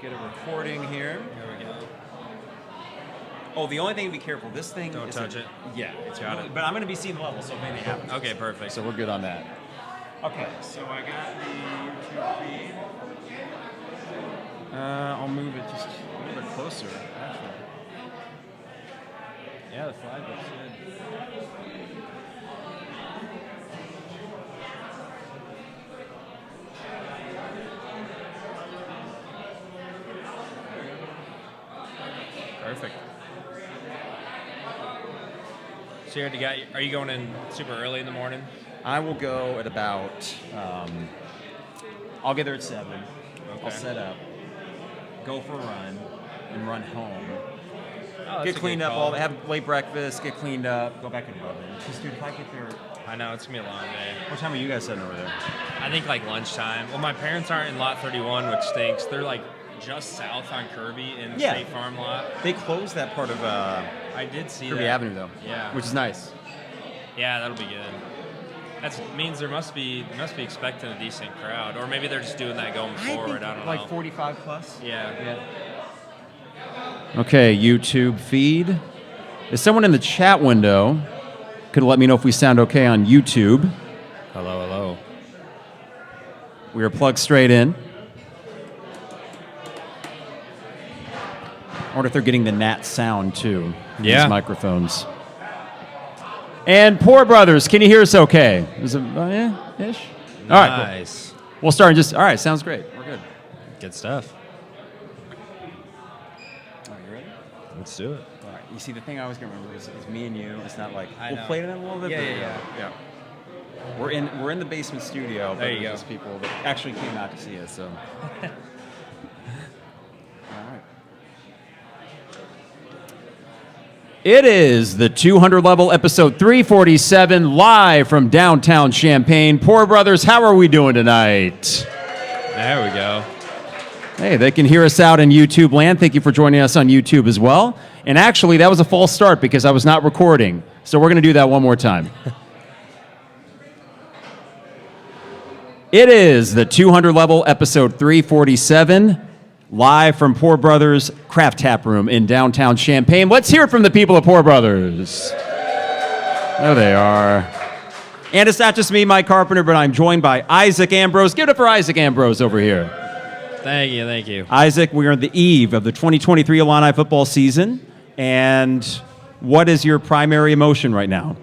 get it recording here. There we go. Oh, the only thing to be careful, this thing... Don't touch it. Yeah, it's Got really, it. but I'm going to be seeing the level, so if anything happens. Okay, perfect. So we're good on that. Okay, so I got the YouTube feed. I'll move it just a little bit closer, actually. Yeah, the flag looks good. Perfect. So you already got. Are you going in super early in the morning? I will go at about, I'll get there at 7. Okay. I'll set up, go for a run, and run home. Oh, Get cleaned up, have late breakfast, get cleaned up, go back and run. Because, dude, if I get there... I know, it's going to be a long day. What time are you guys sitting over there? I think like lunchtime. Well, my parents aren't in lot 31, which stinks. They're like just south on Kirby in the State Farm lot. They closed that part of I did see Kirby that. Avenue, though. Yeah. Which is nice. Yeah, that'll be good. That means they must be expecting a decent crowd, or maybe they're just doing that going forward. I don't know. Like 45 plus. Yeah. Okay, YouTube feed. Is someone in the chat window could let me know if we sound okay on YouTube? Hello. We are plugged straight in. I wonder if they're getting the Nat sound too. Yeah. These microphones. And Poor Brothers, can you hear us okay? Is it, yeah, ish? All right, cool. Nice. We'll start in just, all right, sounds great. We're good. Good stuff. Are you ready? Let's do it. All right. You see, the thing I always remember is me and you. It's not like, I we'll know. play it in a little bit. Yeah. We're in the basement studio. There you there's go. just people that actually came out to see us, so. All right. It is the 200 level episode 347 live from downtown Champaign. Poor Brothers, how are we doing tonight? There we go. Hey, they can hear us out in YouTube land. Thank you for joining us on YouTube as well. And actually, that was a false start because I was not recording. So we're going to do that one more time. It is the 200 level episode 347. Live from Poor Brothers Craft Tap Room in downtown Champaign. Let's hear it from the people of Poor Brothers. There they are. And it's not just me, Mike Carpenter, but I'm joined by Isaac Ambrose. Give it up for Isaac Ambrose over here. Thank you. Isaac, we are on the eve of the 2023 Illini football season. And what is your primary emotion right now?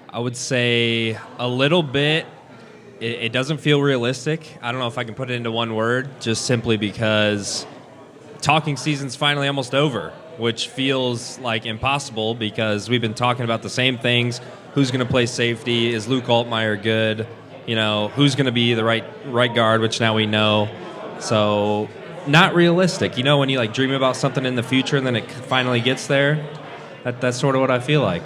I would say a little bit. It doesn't feel realistic. I don't know if I can put it into one word, just simply because talking season's finally almost over, which feels like impossible because we've been talking about the same things. Who's going to play safety? Is Luke Altmaier good? Who's going to be the right guard, which now we know. So not realistic. When you dream about something in the future and then it finally gets there, that's sort of what I feel like.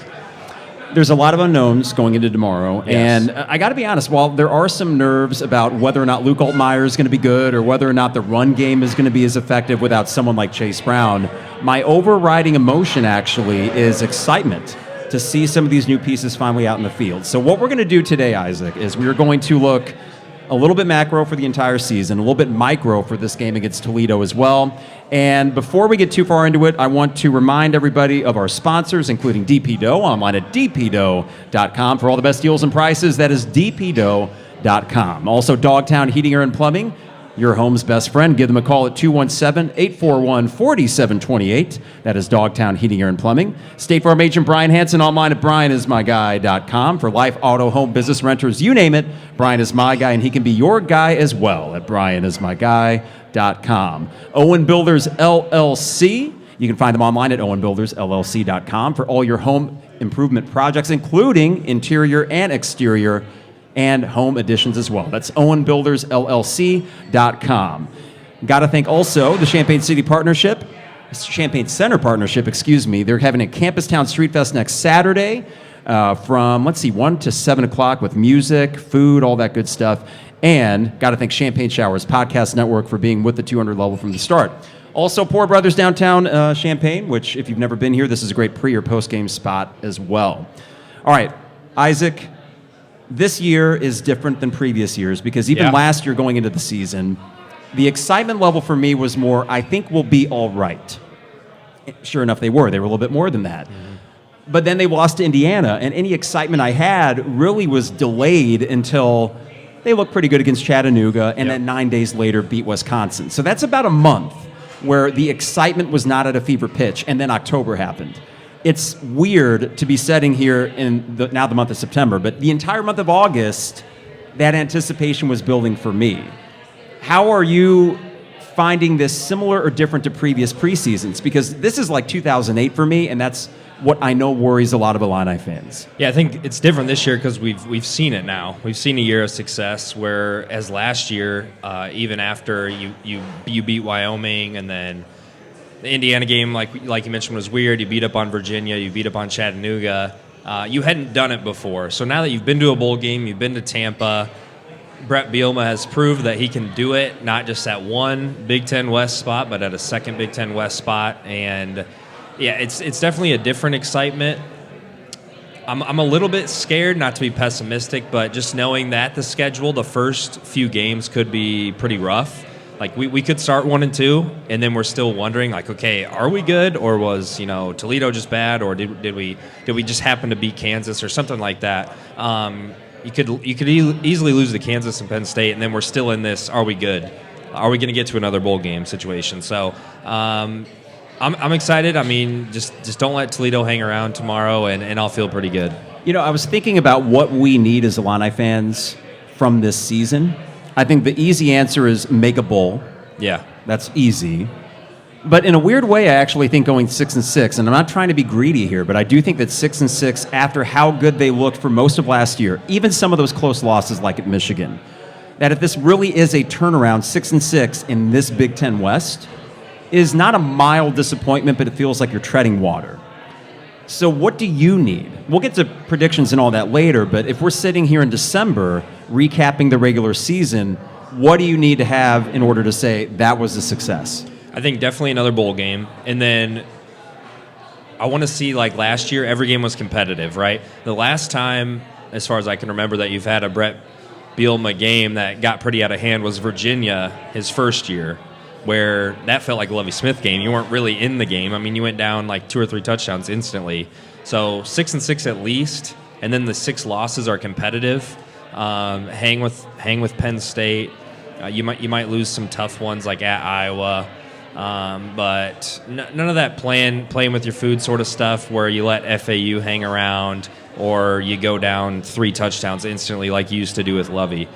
There's a lot of unknowns going into tomorrow, Yes. and I got to be honest, while there are some nerves about whether or not Luke Altmaier is going to be good or whether or not the run game is going to be as effective without someone like Chase Brown, my overriding emotion actually is excitement to see some of these new pieces finally out in the field. So what we're going to do today, Isaac, is we're going to look a little bit macro for the entire season, a little bit micro for this game against Toledo as well. And before we get too far into it, I want to remind everybody of our sponsors, including DP Dough, online at dpdough.com for all the best deals and prices. That is dpdough.com. Also, Dogtown Heating, Air, and Plumbing, your home's best friend. Give them a call at 217-841-4728. That is Dogtown Heating, Air, and Plumbing. State Farm agent Brian Hansen, online at brianismyguy.com for life, auto, home, business, renters, you name it. Brian is my guy, and he can be your guy as well at brianismyguy.com. Owen Builders LLC. You can find them online at owenbuildersllc.com for all your home improvement projects, including interior and exterior and home additions as well. That's owenbuildersllc.com. Got to thank also the Champaign Center Partnership. They're having a Campus Town Street Fest next Saturday from, 1 to 7 o'clock with music, food, all that good stuff. And got to thank Champagne Showers Podcast Network for being with the 200 level from the start. Also, Poor Brothers downtown Champaign, which if you've never been here, this is a great pre- or post-game spot as well. All right, Isaac, this year is different than previous years because even last year going into the season, The excitement level for me was more, I think we'll be all right. Sure enough, they were. They were a little bit more than that. But then they lost to Indiana, and any excitement I had really was delayed until they looked pretty good against Chattanooga, and then 9 days later beat Wisconsin. So that's about a month where the excitement was not at a fever pitch, and then October happened. It's weird to be sitting here in now the month of September, but the entire month of August, that anticipation was building for me. How are you finding this similar or different to previous preseasons? Because this is like 2008 for me, and that's what I know worries a lot of Illini fans. Yeah, I think it's different this year because we've seen it now. We've seen a year of success, whereas last year, even after you beat Wyoming, and then the Indiana game, like you mentioned, was weird. You beat up on Virginia, you beat up on Chattanooga. You hadn't done it before. So now that you've been to a bowl game, you've been to Tampa, Bret Bielema has proved that he can do it, not just at one Big Ten West spot, but at a second Big Ten West spot. And yeah, it's definitely a different excitement. I'm a little bit scared, not to be pessimistic, but just knowing that the schedule, the first few games could be pretty rough. Like we could start 1-2, and then we're still wondering, like, okay, are we good, or was Toledo just bad, or did we just happen to beat Kansas or something like that? You could easily lose to Kansas and Penn State, and then we're still in this, are we good? Are we going to get to another bowl game situation? So I'm excited. I mean, just don't let Toledo hang around tomorrow, and I'll feel pretty good. I was thinking about what we need as Illini fans from this season. I think the easy answer is make a bowl. Yeah. That's easy. But in a weird way, I actually think going 6-6, and I'm not trying to be greedy here, but I do think that 6-6, after how good they looked for most of last year, even some of those close losses like at Michigan, that if this really is a turnaround, 6-6 in this Big Ten West is not a mild disappointment, but it feels like you're treading water. So what do you need? We'll get to predictions and all that later, but if we're sitting here in December recapping the regular season, what do you need to have in order to say that was a success? I think definitely another bowl game. And then I want to see, like last year, every game was competitive, right? The last time, as far as I can remember, that you've had a Bret Bielema game that got pretty out of hand was Virginia, his first year, where that felt like a Lovie Smith game. You weren't really in the game. I mean, you went down like 2 or 3 touchdowns instantly. So 6-6 at least, and then the 6 losses are competitive. Hang with Penn State. You might lose some tough ones like at Iowa, but none of that playing with your food sort of stuff where you let FAU hang around or you go down 3 touchdowns instantly like you used to do with Lovie.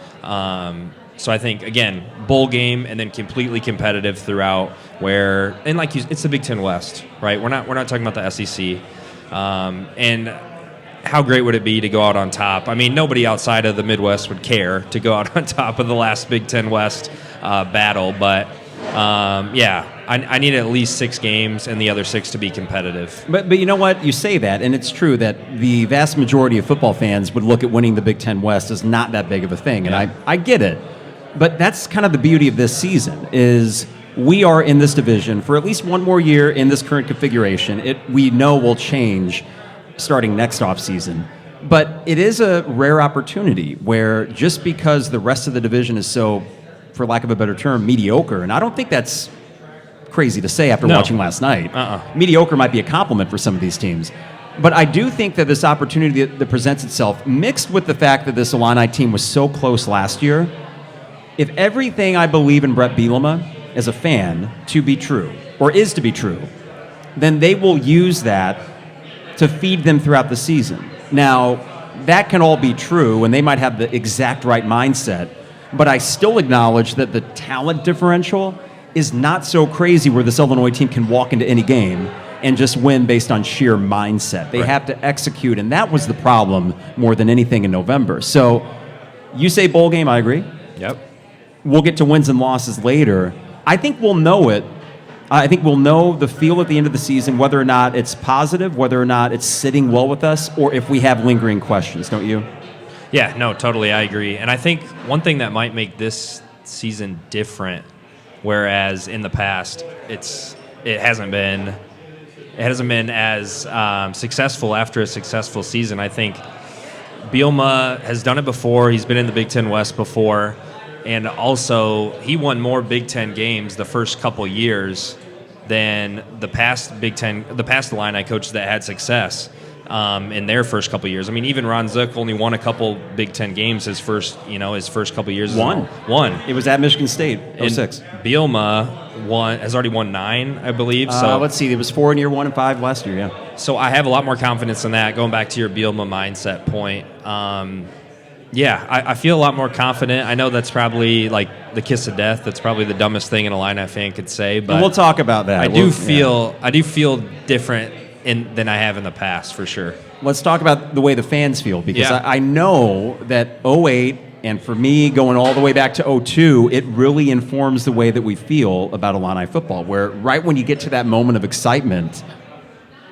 So I think, again, bowl game and then completely competitive throughout. And like it's the Big Ten West, right? We're not talking about the SEC. And how great would it be to go out on top? I mean, nobody outside of the Midwest would care to go out on top of the last Big Ten West battle. But I need at least 6 games and the other 6 to be competitive. But you know what? You say that, and it's true that the vast majority of football fans would look at winning the Big Ten West as not that big of a thing, and I get it. But that's kind of the beauty of this season is we are in this division for at least one more year in this current configuration. We know will change starting next offseason. But it is a rare opportunity where just because the rest of the division is so, for lack of a better term, mediocre, and I don't think that's crazy to say after watching last night. Mediocre might be a compliment for some of these teams. But I do think that this opportunity that presents itself, mixed with the fact that this Illini team was so close last year, if everything I believe in Bret Bielema as a fan to be true, or is to be true, then they will use that to feed them throughout the season. Now, that can all be true, and they might have the exact right mindset, but I still acknowledge that the talent differential is not so crazy where this Illinois team can walk into any game and just win based on sheer mindset. They have to execute, and that was the problem more than anything in November. So you say bowl game, I agree. Yep. We'll get to wins and losses later. I think we'll know it. I think we'll know the feel at the end of the season, whether or not it's positive, whether or not it's sitting well with us, or if we have lingering questions, don't you? Yeah, no, totally, I agree. And I think one thing that might make this season different, whereas in the past it hasn't been as successful after a successful season. I think Bielema has done it before. He's been in the Big Ten West before. And also, he won more Big Ten games the first couple years than the past Illini coaches that had success in their first couple years. I mean, even Ron Zook only won a couple Big Ten games his first couple years. One. It was at Michigan State, 06. Bielema has already won 9, I believe. So let's see, it was 4 in year 1 and 5 last year. Yeah. So I have a lot more confidence in that. Going back to your Bielema mindset point. I feel a lot more confident. I know that's probably like the kiss of death. That's probably the dumbest thing an Illini fan could say. But and we'll talk about that. I do feel different than I have in the past, for sure. Let's talk about the way the fans feel, because I know that 08, and for me, going all the way back to 02, it really informs the way that we feel about Illini football, where right when you get to that moment of excitement,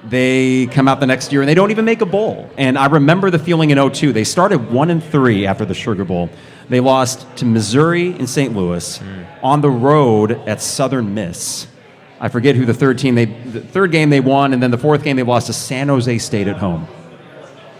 they come out the next year and they don't even make a bowl. And I remember the feeling in 02. They started 1-3 after the Sugar Bowl. They lost to Missouri in St. Louis on the road at Southern Miss. I forget who the third game they won, and then the fourth game they lost to San Jose State at home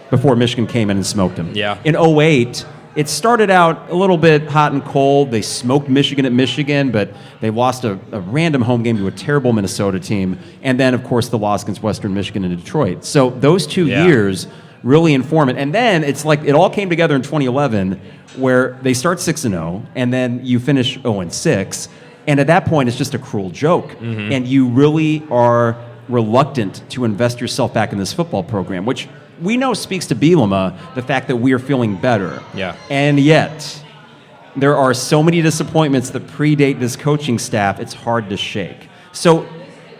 before Michigan came in and smoked them. Yeah. In 08, it started out a little bit hot and cold. They smoked Michigan at Michigan, but they lost a random home game to a terrible Minnesota team. And then, of course, the loss against Western Michigan and Detroit. So those 2 years really inform it. And then it's like it all came together in 2011, where they start 6-0, and then you finish 0-6. And at that point, it's just a cruel joke. Mm-hmm. And you really are reluctant to invest yourself back in this football program, which we know speaks to Bielema, the fact that we are feeling better. Yeah. And yet, there are so many disappointments that predate this coaching staff, it's hard to shake. So,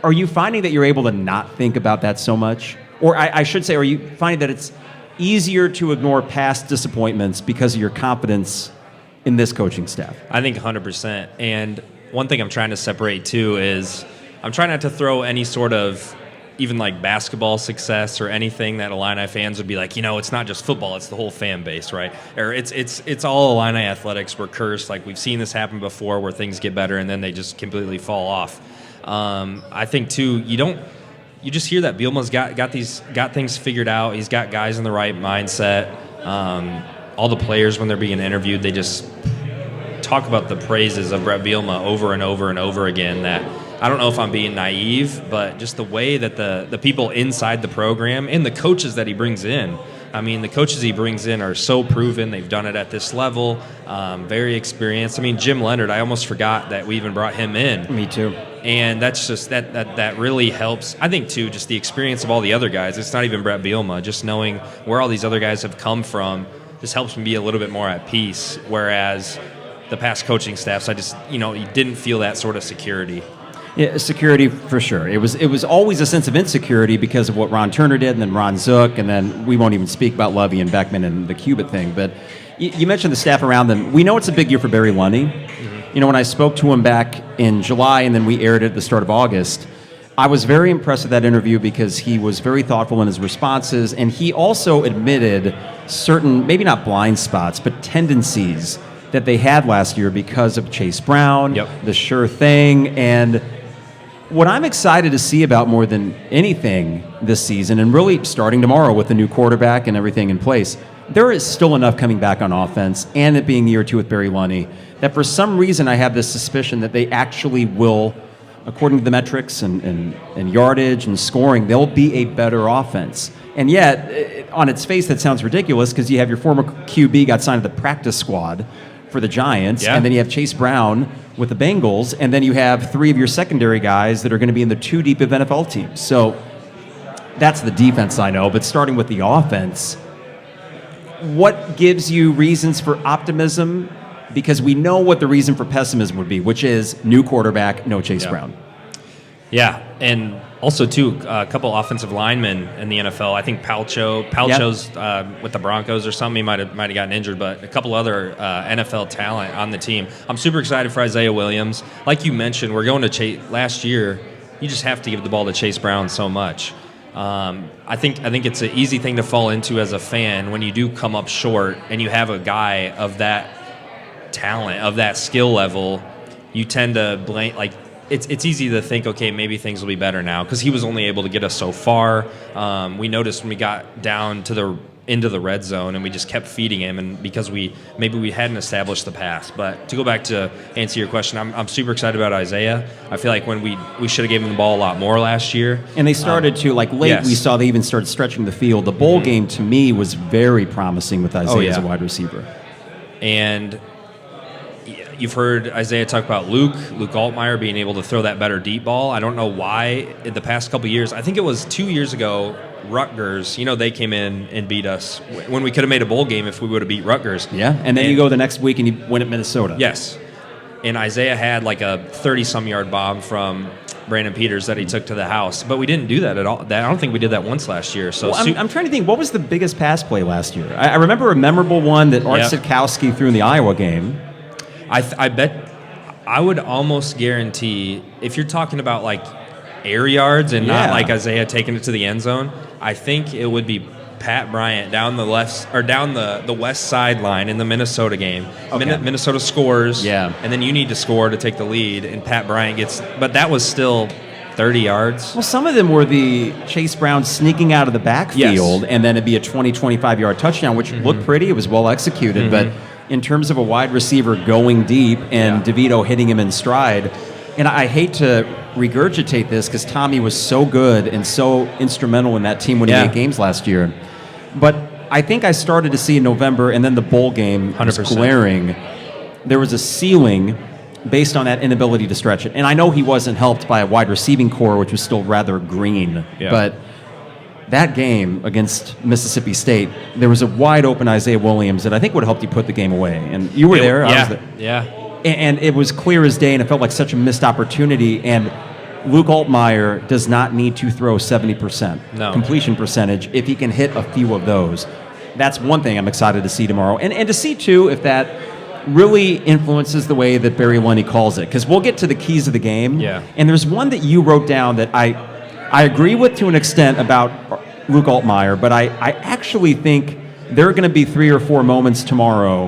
are you finding that you're able to not think about that so much? Or I should say, are you finding that it's easier to ignore past disappointments because of your confidence in this coaching staff? I think 100%. And one thing I'm trying to separate, too, is I'm trying not to throw any sort of even like basketball success or anything that Illini fans would be like, it's not just football, it's the whole fan base, right? Or it's all Illini athletics. We're cursed. Like, we've seen this happen before where things get better and then they just completely fall off. I think, too, you just hear that Bielema's got things figured out. He's got guys in the right mindset. All the players, when they're being interviewed, they just talk about the praises of Bret Bielema over and over and over again. That I don't know if I'm being naive, but just the way that the people inside the program and the coaches that he brings in, I mean, the coaches he brings in are so proven. They've done it at this level, very experienced. I mean, Jim Leonard, I almost forgot that we even brought him in. Me too. And that's just that really helps. I think, too, just the experience of all the other guys. It's not even Bret Bielema. Just knowing where all these other guys have come from just helps me be a little bit more at peace. Whereas the past coaching staffs, I just, you didn't feel that sort of security. Yeah, security for sure. It was always a sense of insecurity because of what Ron Turner did, and then Ron Zook, and then we won't even speak about Lovey and Beckman and the Cubit thing. But you mentioned the staff around them. We know it's a big year for Barry Lunny. Mm-hmm. When I spoke to him back in July, and then we aired it at the start of August, I was very impressed with that interview because he was very thoughtful in his responses, and he also admitted certain, maybe not blind spots, but tendencies that they had last year because of Chase Brown, the sure thing, and what I'm excited to see about more than anything this season, and really starting tomorrow with the new quarterback and everything in place, there is still enough coming back on offense, and it being year 2 with Barry Lunny, that for some reason I have this suspicion that they actually will, according to the metrics and yardage and scoring, they'll be a better offense. And yet, on its face, that sounds ridiculous because you have your former QB got signed to the practice squad for the Giants, and then you have Chase Brown with the Bengals, and then you have 3 of your secondary guys that are going to be in the 2 deep of NFL teams. So that's the defense, I know, but starting with the offense, what gives you reasons for optimism? Because we know what the reason for pessimism would be, which is new quarterback, no Chase Brown. Yeah, and also, too, a couple offensive linemen in the NFL. I think Palcho's with the Broncos or something. He might have gotten injured, but a couple other NFL talent on the team. I'm super excited for Isaiah Williams. Like you mentioned, we're going to Chase. Last year, you just have to give the ball to Chase Brown so much. I think it's an easy thing to fall into as a fan when you do come up short and you have a guy of that talent, of that skill level. You tend to blame, like, it's easy to think, okay, maybe things will be better now because he was only able to get us so far. We noticed when we got down to the into the red zone, and we just kept feeding him, and because we hadn't established the pass. But to go back to answer your question, I'm super excited about Isaiah. I feel like when we should have given him the ball a lot more last year. And they started to, like late, yes. we saw they even started stretching the field. The bowl game, to me, was very promising with Isaiah as a wide receiver. And you've heard Isaiah talk about Luke Altmaier being able to throw that better deep ball. I don't know why in the past couple years. I think it was 2 years ago, Rutgers, they came in and beat us when we could have made a bowl game if we would have beat Rutgers. Yeah, and then you go the next week and you win at Minnesota. Yes. And Isaiah had like a 30-some yard bomb from Brandon Peters that he took to the house. But we didn't do that at all. I don't think we did that once last year. So I'm trying to think, what was the biggest pass play last year? I remember a memorable one that Art Sitkowski threw in the Iowa game. I bet I would almost guarantee if you're talking about like air yards and not like Isaiah taking it to the end zone, I think it would be Pat Bryant down the left or down the west sideline in the Minnesota game. Okay. Minnesota scores, and then you need to score to take the lead, and Pat Bryant gets. But that was still 30 yards. Well, some of them were the Chase Brown sneaking out of the backfield, and then it'd be a 20, 25-yard touchdown, which looked pretty. It was well executed, but in terms of a wide receiver going deep and DeVito hitting him in stride. And I hate to regurgitate this because Tommy was so good and so instrumental in that team winning 8 games last year. But I think I started to see in November, and then the bowl game was glaring. There was a ceiling based on that inability to stretch it. And I know he wasn't helped by a wide receiving core, which was still rather green. Yeah. But that game against Mississippi State, there was a wide open Isaiah Williams that I think would have helped you put the game away. And you were there. I was there. Yeah. And it was clear as day, and it felt like such a missed opportunity. And Luke Altmaier does not need to throw 70% completion percentage if he can hit a few of those. That's one thing I'm excited to see tomorrow. And to see, too, if that really influences the way that Barry Lunny calls it. Because we'll get to the keys of the game. Yeah. And there's one that you wrote down that I agree with to an extent about Luke Altmaier, but I actually think there are going to be 3 or 4 moments tomorrow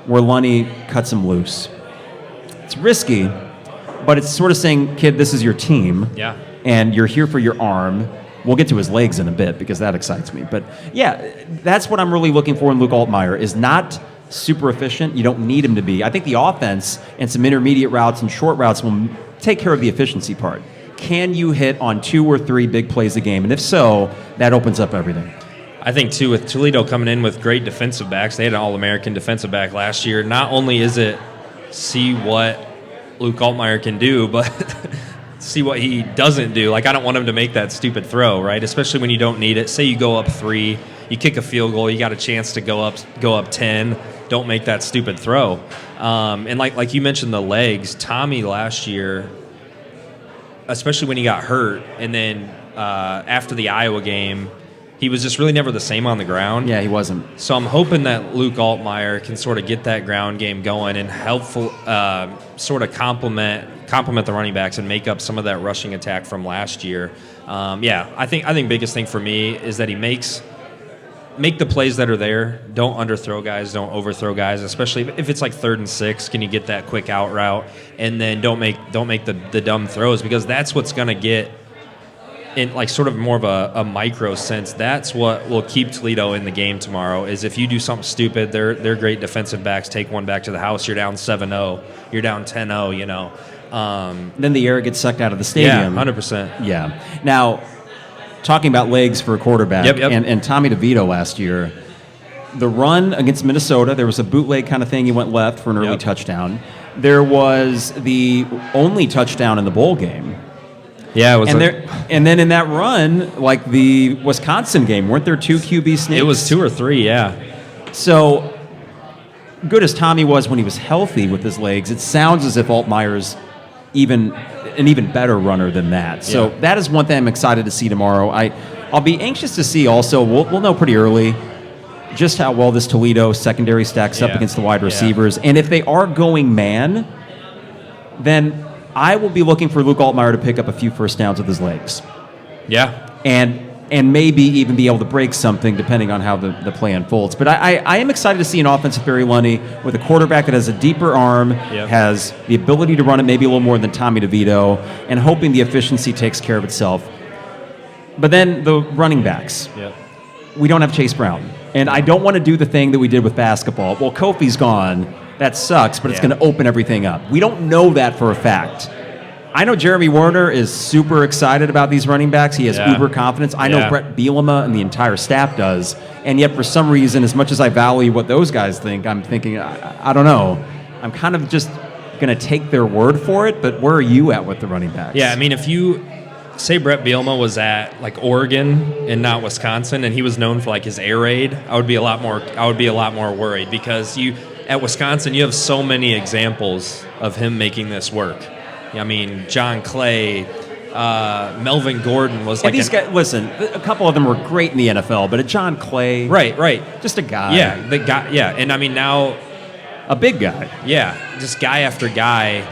where Lunny cuts him loose. It's risky, but it's sort of saying, kid, this is your team. Yeah. And you're here for your arm. We'll get to his legs in a bit because that excites me. But yeah, that's what I'm really looking for in Luke Altmaier, is not super efficient. You don't need him to be. I think the offense and some intermediate routes and short routes will take care of the efficiency part. Can you hit on 2 or 3 big plays a game? And if so, that opens up everything. I think, too, with Toledo coming in with great defensive backs, they had an All-American defensive back last year. Not only is it see what Luke Altmaier can do, but see what he doesn't do. Like, I don't want him to make that stupid throw, right? Especially when you don't need it. Say you go up 3, you kick a field goal, you got a chance to go up 10. Don't make that stupid throw. And like you mentioned, the legs. Tommy last year, especially when he got hurt, and then after the Iowa game, he was just really never the same on the ground. Yeah, he wasn't. So I'm hoping that Luke Altmaier can sort of get that ground game going and helpful sort of complement the running backs and make up some of that rushing attack from last year. I think biggest thing for me is that he make the plays that are there. Don't underthrow guys. Don't overthrow guys. Especially if it's like 3rd and 6, can you get that quick out route? And then don't make the dumb throws, because that's what's going to get, in like sort of more of a micro sense, that's what will keep Toledo in the game tomorrow. Is if you do something stupid, they're great defensive backs. Take one back to the house. You're down 7-0. You're down 10-0. Then the air gets sucked out of the stadium. Yeah, 100%. Yeah. Now, talking about legs for a quarterback, and Tommy DeVito last year, the run against Minnesota, there was a bootleg kind of thing. He went left for an early touchdown. There was the only touchdown in the bowl game. Yeah, it was. And then in that run, like the Wisconsin game, weren't there 2 QB sneaks? It was 2 or 3, yeah. So good as Tommy was when he was healthy with his legs, it sounds as if Altmaier's an even better runner than that. So that is one thing I'm excited to see tomorrow. I'll be anxious to see also, we'll know pretty early just how well this Toledo secondary stacks up against the wide receivers. And if they are going man, then I will be looking for Luke Altmaier to pick up a few first downs with his legs. Yeah. And maybe even be able to break something depending on how the play unfolds. But I am excited to see an offense with Barry Lunny with a quarterback that has a deeper arm, has the ability to run it maybe a little more than Tommy DeVito, and hoping the efficiency takes care of itself. But then the running backs. We don't have Chase Brown. And I don't want to do the thing that we did with basketball. Well, Kofi's gone. That sucks, but it's going to open everything up. We don't know that for a fact. I know Jeremy Werner is super excited about these running backs. He has uber confidence. I know Bret Bielema and the entire staff does. And yet, for some reason, as much as I value what those guys think, I'm thinking, I don't know. I'm kind of just going to take their word for it, but where are you at with the running backs? Yeah, I mean, if you say Bret Bielema was at like Oregon and not Wisconsin, and he was known for like his air raid, I would be a lot more worried, because at Wisconsin you have so many examples of him making this work. I mean, John Clay, Melvin Gordon was like. And these guys, listen, a couple of them were great in the NFL, but a John Clay, right, just a guy. Yeah, the guy. Yeah, and I mean now, a big guy. Yeah, just guy after guy.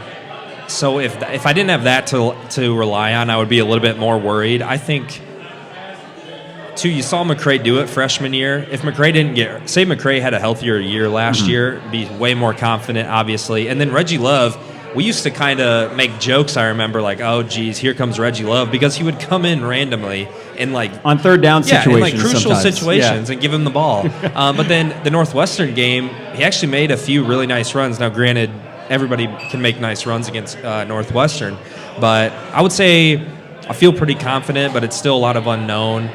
So if I didn't have that to rely on, I would be a little bit more worried. I think, too, you saw McCray do it freshman year. If McCray say McCray had a healthier year last year, be way more confident, obviously. And then Reggie Love, we used to kind of make jokes, I remember, like, oh, geez, here comes Reggie Love, because he would come in randomly in like on third down situations, in like crucial situations, yeah, and give him the ball. But then the Northwestern game, he actually made a few really nice runs. Now, granted, everybody can make nice runs against Northwestern, but I would say I feel pretty confident, but it's still a lot of unknown.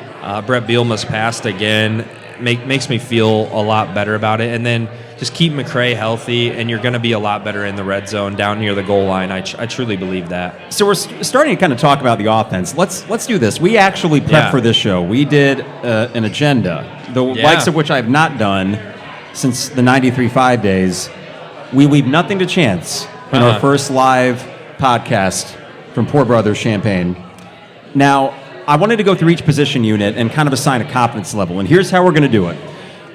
Bret Bielema's passed again makes me feel a lot better about it, and then just keep McCray healthy, and you're going to be a lot better in the red zone down near the goal line. I truly believe that. So we're starting to kind of talk about the offense. Let's do this. We actually prepped for this show. We did an agenda, the likes of which I've not done since the 93.5 days. We leave nothing to chance in our first live podcast from Poor Brothers Champaign. Now, I wanted to go through each position unit and kind of assign a confidence level, and here's how we're going to do it.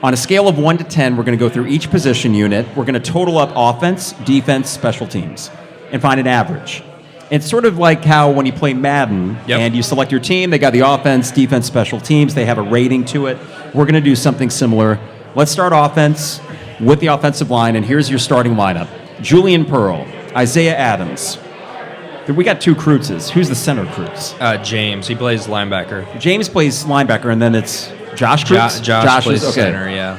On a scale of 1 to 10, we're going to go through each position unit. We're going to total up offense, defense, special teams, and find an average. It's sort of like how when you play Madden and you select your team, they got the offense, defense, special teams. They have a rating to it. We're going to do something similar. Let's start offense with the offensive line, and here's your starting lineup. Julian Pearl, Isaiah Adams. We got two Kreutzes. Who's the center Kreutz? James. He plays linebacker. James plays linebacker, and then it's Josh Kreutz? Josh plays center, yeah.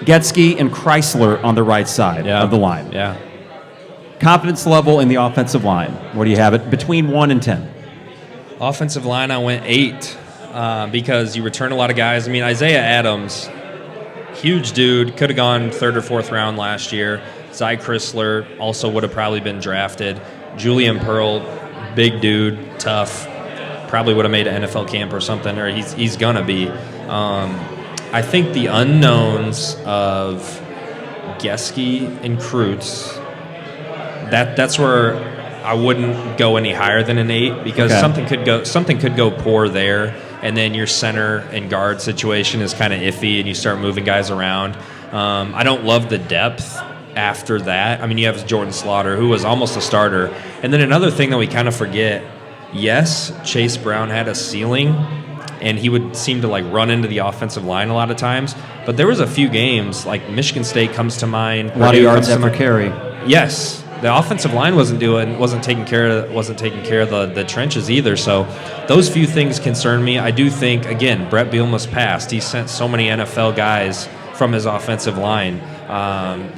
Getsky and Chrysler on the right side of the line. Yeah. Confidence level in the offensive line. What do you have it? Between 1 and 10. Offensive line, I went 8 because you return a lot of guys. I mean, Isaiah Adams, huge dude, could have gone 3rd or 4th round last year. Zy Chrysler also would have probably been drafted. Julian Pearl, big dude, tough, probably would have made an NFL camp or something, or he's gonna be. I think the unknowns of Getsky and Kreutz, that's where I wouldn't go any higher than an 8, because something could go poor there, and then your center and guard situation is kind of iffy, and you start moving guys around. I don't love the depth after that. I mean, you have Jordan Slaughter, who was almost a starter. And then another thing that we kind of forget, yes, Chase Brown had a ceiling, and he would seem to like run into the offensive line a lot of times. But there was a few games, like Michigan State comes to mind. A lot of yards after carry. Yes. The offensive line wasn't taking care of the trenches either. So those few things concern me. I do think, again, Bret Bielema's passed. He sent so many NFL guys from his offensive line.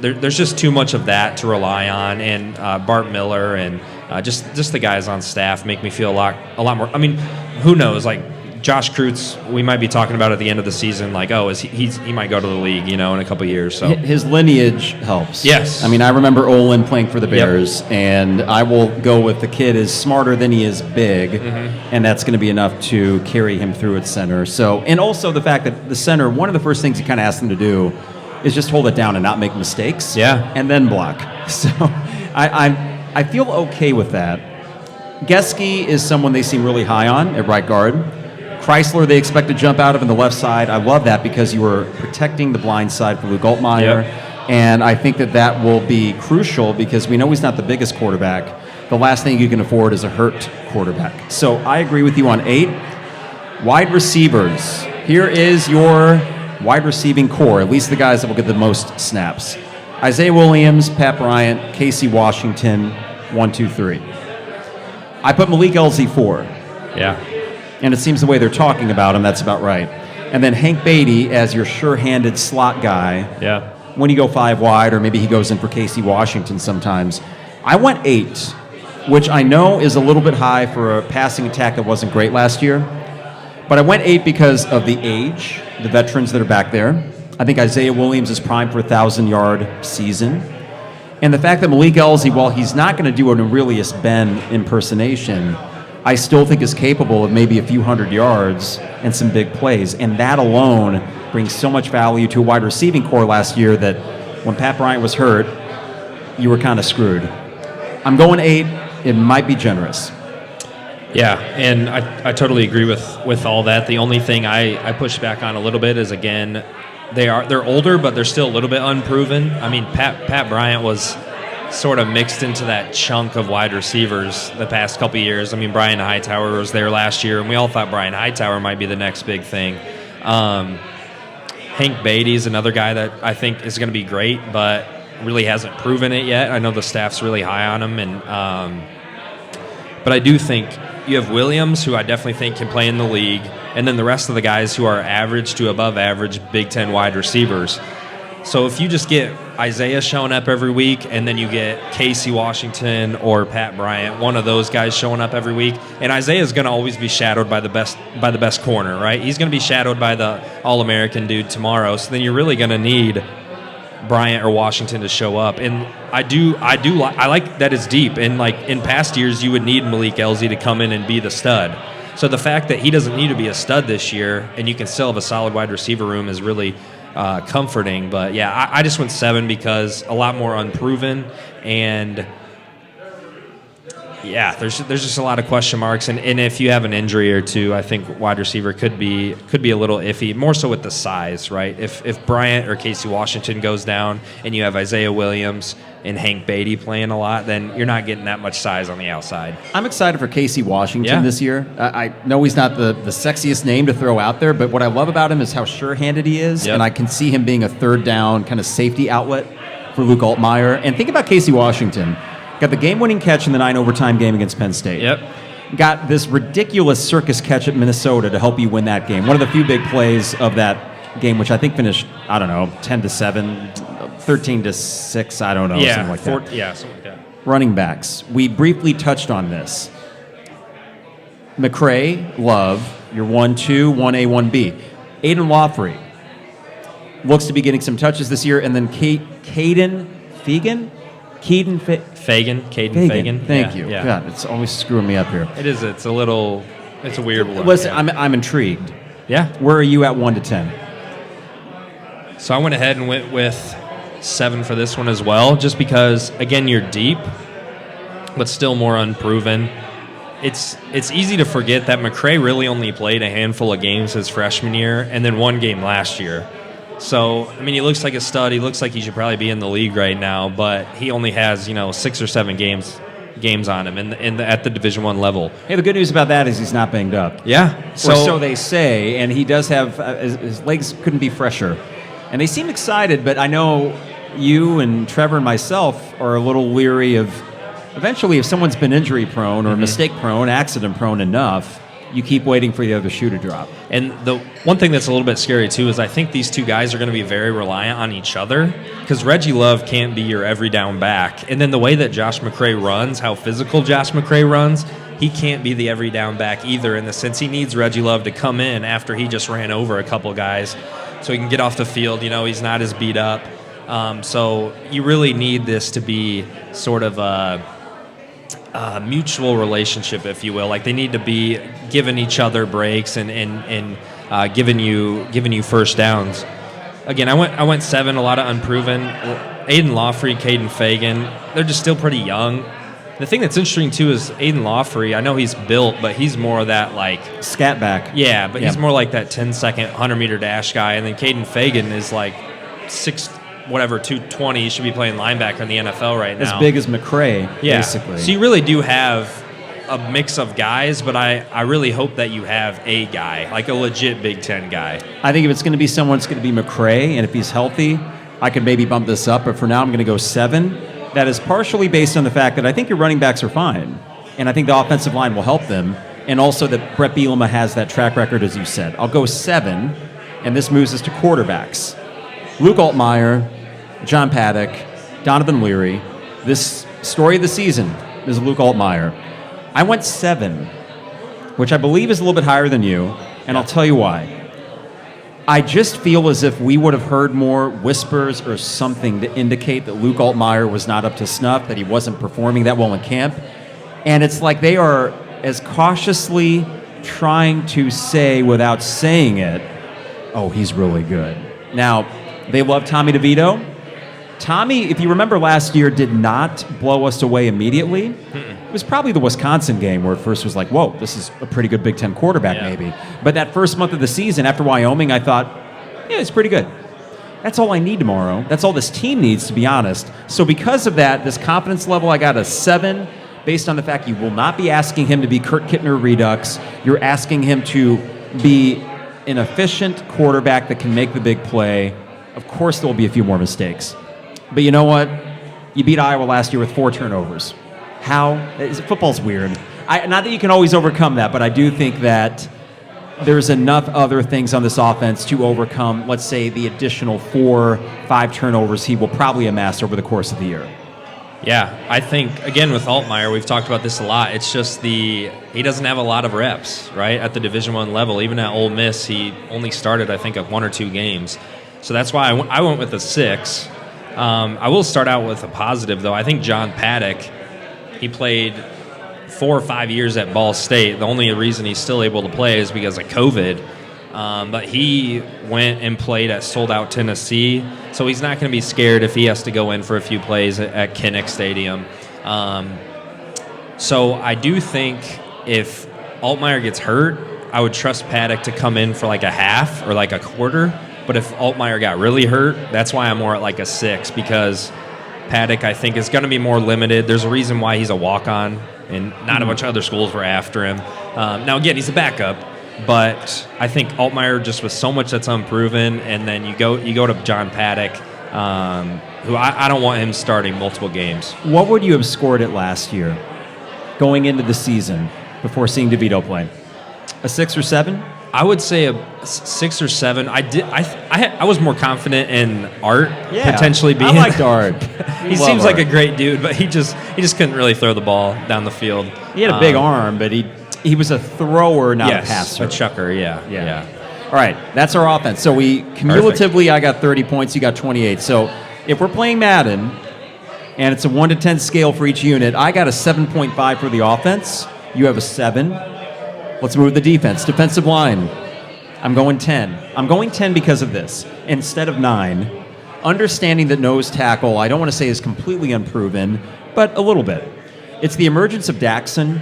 There's just too much of that to rely on, and Bart Miller and just the guys on staff make me feel a lot more. I mean, who knows? Like Josh Kreutz, we might be talking about at the end of the season, like, oh, he might go to the league, in a couple of years. So his lineage helps. Yes. I mean, I remember Olin playing for the Bears, and I will go with the kid is smarter than he is big, and that's going to be enough to carry him through at center. So, and also the fact that the center, one of the first things you kind of ask them to do is just hold it down and not make mistakes. Yeah. And then block. So I feel okay with that. Getsky is someone they seem really high on at right guard. Chrysler, they expect to jump out of on the left side. I love that because you were protecting the blind side for Luke Altmaier. And I think that will be crucial because we know he's not the biggest quarterback. The last thing you can afford is a hurt quarterback. So I agree with you on 8. Wide receivers. Here is your wide receiving core, at least the guys that will get the most snaps. Isaiah Williams, Pat Bryant, Casey Washington, 1, 2, 3. I put Malik Elzy 4. Yeah. And it seems the way they're talking about him, that's about right. and then Hank Beatty as your sure-handed slot guy. Yeah. When you go 5 wide, or maybe he goes in for Casey Washington sometimes. I went 8, which I know is a little bit high for a passing attack that wasn't great last year. But I went 8 because of the age, the veterans that are back there. I think Isaiah Williams is primed for a 1,000-yard season. And the fact that Malik Elzy, while he's not going to do an Aurelius Ben impersonation, I still think is capable of maybe a few hundred yards and some big plays. And that alone brings so much value to a wide receiving core last year that when Pat Bryant was hurt, you were kind of screwed. I'm going 8. It might be generous. Yeah, and I totally agree with all that. The only thing I push back on a little bit is, again, they're older, but they're still a little bit unproven. I mean, Pat Bryant was sort of mixed into that chunk of wide receivers the past couple of years. I mean, Brian Hightower was there last year, and we all thought Brian Hightower might be the next big thing. Hank Beatty is another guy that I think is going to be great, but really hasn't proven it yet. I know the staff's really high on him, and but I do think you have Williams, who I definitely think can play in the league, and then the rest of the guys who are average to above average Big Ten wide receivers. So if you just get Isaiah showing up every week, and then you get Casey Washington or Pat Bryant, one of those guys showing up every week, and Isaiah is going to always be shadowed by the best corner, right? He's going to be shadowed by the All-American dude tomorrow. So then you're really going to need Bryant or Washington to show up. And I like that it's deep. And like in past years, you would need Malik Elzy to come in and be the stud. So the fact that he doesn't need to be a stud this year, and you can still have a solid wide receiver room, is really comforting. But yeah, I just went 7 because a lot more unproven, and yeah, there's just a lot of question marks, and if you have an injury or two, I think wide receiver could be a little iffy, more so with the size, right? If Bryant or Casey Washington goes down and you have Isaiah Williams and Hank Beatty playing a lot, then you're not getting that much size on the outside. I'm excited for Casey Washington this year. I know he's not the sexiest name to throw out there, but what I love about him is how sure-handed he is, and I can see him being a third down kind of safety outlet for Luke Altmaier. And think about Casey Washington. Got the game-winning catch in the 9 overtime game against Penn State. Yep. Got this ridiculous circus catch at Minnesota to help you win that game. One of the few big plays of that game, which I think finished, 10-7, 13-6, I don't know, something like that. Yeah, something like that. Running backs. We briefly touched on this. McCray, Love, your 1-2, 1A, 1B. Aiden Lawfrey looks to be getting some touches this year, and then Caden Fagan. Thank you. Yeah. God, it's always screwing me up here. It is. It's a weird one. Listen, I'm intrigued. Yeah. Where are you at 1 to 10? So I went ahead and went with 7 for this one as well, just because, again, you're deep, but still more unproven. It's easy to forget that McCray really only played a handful of games his freshman year and then 1 game last year. So, I mean, he looks like a stud. He looks like he should probably be in the league right now, but he only has, 6 or 7 games on him at the Division I level. Hey, the good news about that is he's not banged up. Yeah. So they say, and he does have his legs couldn't be fresher. And they seem excited, but I know you and Trevor and myself are a little leery of eventually if someone's been injury prone or mistake prone, accident prone enough, you keep waiting for the other shoe to drop. And the one thing that's a little bit scary, too, is I think these two guys are going to be very reliant on each other because Reggie Love can't be your every down back. And then the way that Josh McCray runs, how physical Josh McCray runs, he can't be the every down back either in the sense he needs Reggie Love to come in after he just ran over a couple guys so he can get off the field. He's not as beat up. So you really need this to be sort of a mutual relationship, if you will. Like they need to be giving each other breaks and giving you first downs. Again, I went 7, a lot of unproven. Aiden Lawfrey, Caden Fagan, they're just still pretty young. The thing that's interesting too is Aiden Lawfrey, I know he's built, but he's more of that like scat back. Yeah, but he's more like that 10-second 100-meter dash guy, and then Caden Fagan is like 220. He should be playing linebacker in the NFL right now. As big as McCray, basically. So you really do have a mix of guys, but I really hope that you have a guy, like a legit Big Ten guy. I think if it's going to be someone, it's going to be McCray, and if he's healthy, I could maybe bump this up, but for now I'm going to go 7. That is partially based on the fact that I think your running backs are fine, and I think the offensive line will help them, and also that Bret Bielema has that track record, as you said. I'll go 7. And this moves us to quarterbacks. Luke Altmaier, John Paddock, Donovan Leary. This story of the season is Luke Altmaier. I went 7, which I believe is a little bit higher than you, and I'll tell you why. I just feel as if we would have heard more whispers or something to indicate that Luke Altmaier was not up to snuff, that he wasn't performing that well in camp. And it's like they are as cautiously trying to say without saying it, oh, he's really good. Now, they love Tommy DeVito. Tommy, if you remember last year, did not blow us away immediately. It was probably the Wisconsin game where it first was like, whoa, this is a pretty good Big Ten quarterback maybe. But that first month of the season after Wyoming, I thought, yeah, it's pretty good. That's all I need tomorrow. That's all this team needs, to be honest. So because of that, this confidence level, I got a 7 based on the fact you will not be asking him to be Kurt Kittner Redux. You're asking him to be an efficient quarterback that can make the big play. Of course, there will be a few more mistakes. But you know what? You beat Iowa last year with 4 turnovers. How? Football's weird. Not that you can always overcome that, but I do think that there's enough other things on this offense to overcome, let's say, the additional 4, 5 turnovers he will probably amass over the course of the year. Yeah, I think, again, with Altmaier, we've talked about this a lot. It's just he doesn't have a lot of reps, right, at the Division I level. Even at Ole Miss, he only started, I think, 1 or 2 games. So that's why I went with a 6. I will start out with a positive, though. I think John Paddock, he played 4 or 5 years at Ball State. The only reason he's still able to play is because of COVID. But he went and played at sold-out Tennessee, so he's not going to be scared if he has to go in for a few plays at Kinnick Stadium. So I do think if Altmaier gets hurt, I would trust Paddock to come in for like a half or like a quarter. But if Altmaier got really hurt, that's why I'm more at like a 6, because Paddock, I think, is going to be more limited. There's a reason why he's a walk-on, and not a bunch of other schools were after him. Now, again, he's a backup, but I think Altmaier just with so much that's unproven, and then you go to John Paddock, who I don't want him starting multiple games. What would you have scored it last year, going into the season, before seeing DeVito play? A 6 or 7? I would say a 6 or 7. I was more confident in Art potentially being. I liked Art. He seems like a great dude, but he just couldn't really throw the ball down the field. He had a big arm, but he was a thrower, not a passer. A chucker. Yeah. All right, that's our offense. So we cumulatively, I got 30 points, you got 28. So if we're playing Madden, and it's a 1 to 10 scale for each unit, I got a 7.5 for the offense. You have a 7. Let's move the defense. Defensive line, I'm going 10. I'm going 10 because of this. Instead of 9, understanding that nose tackle, I don't want to say is completely unproven, but a little bit. It's the emergence of Daxon,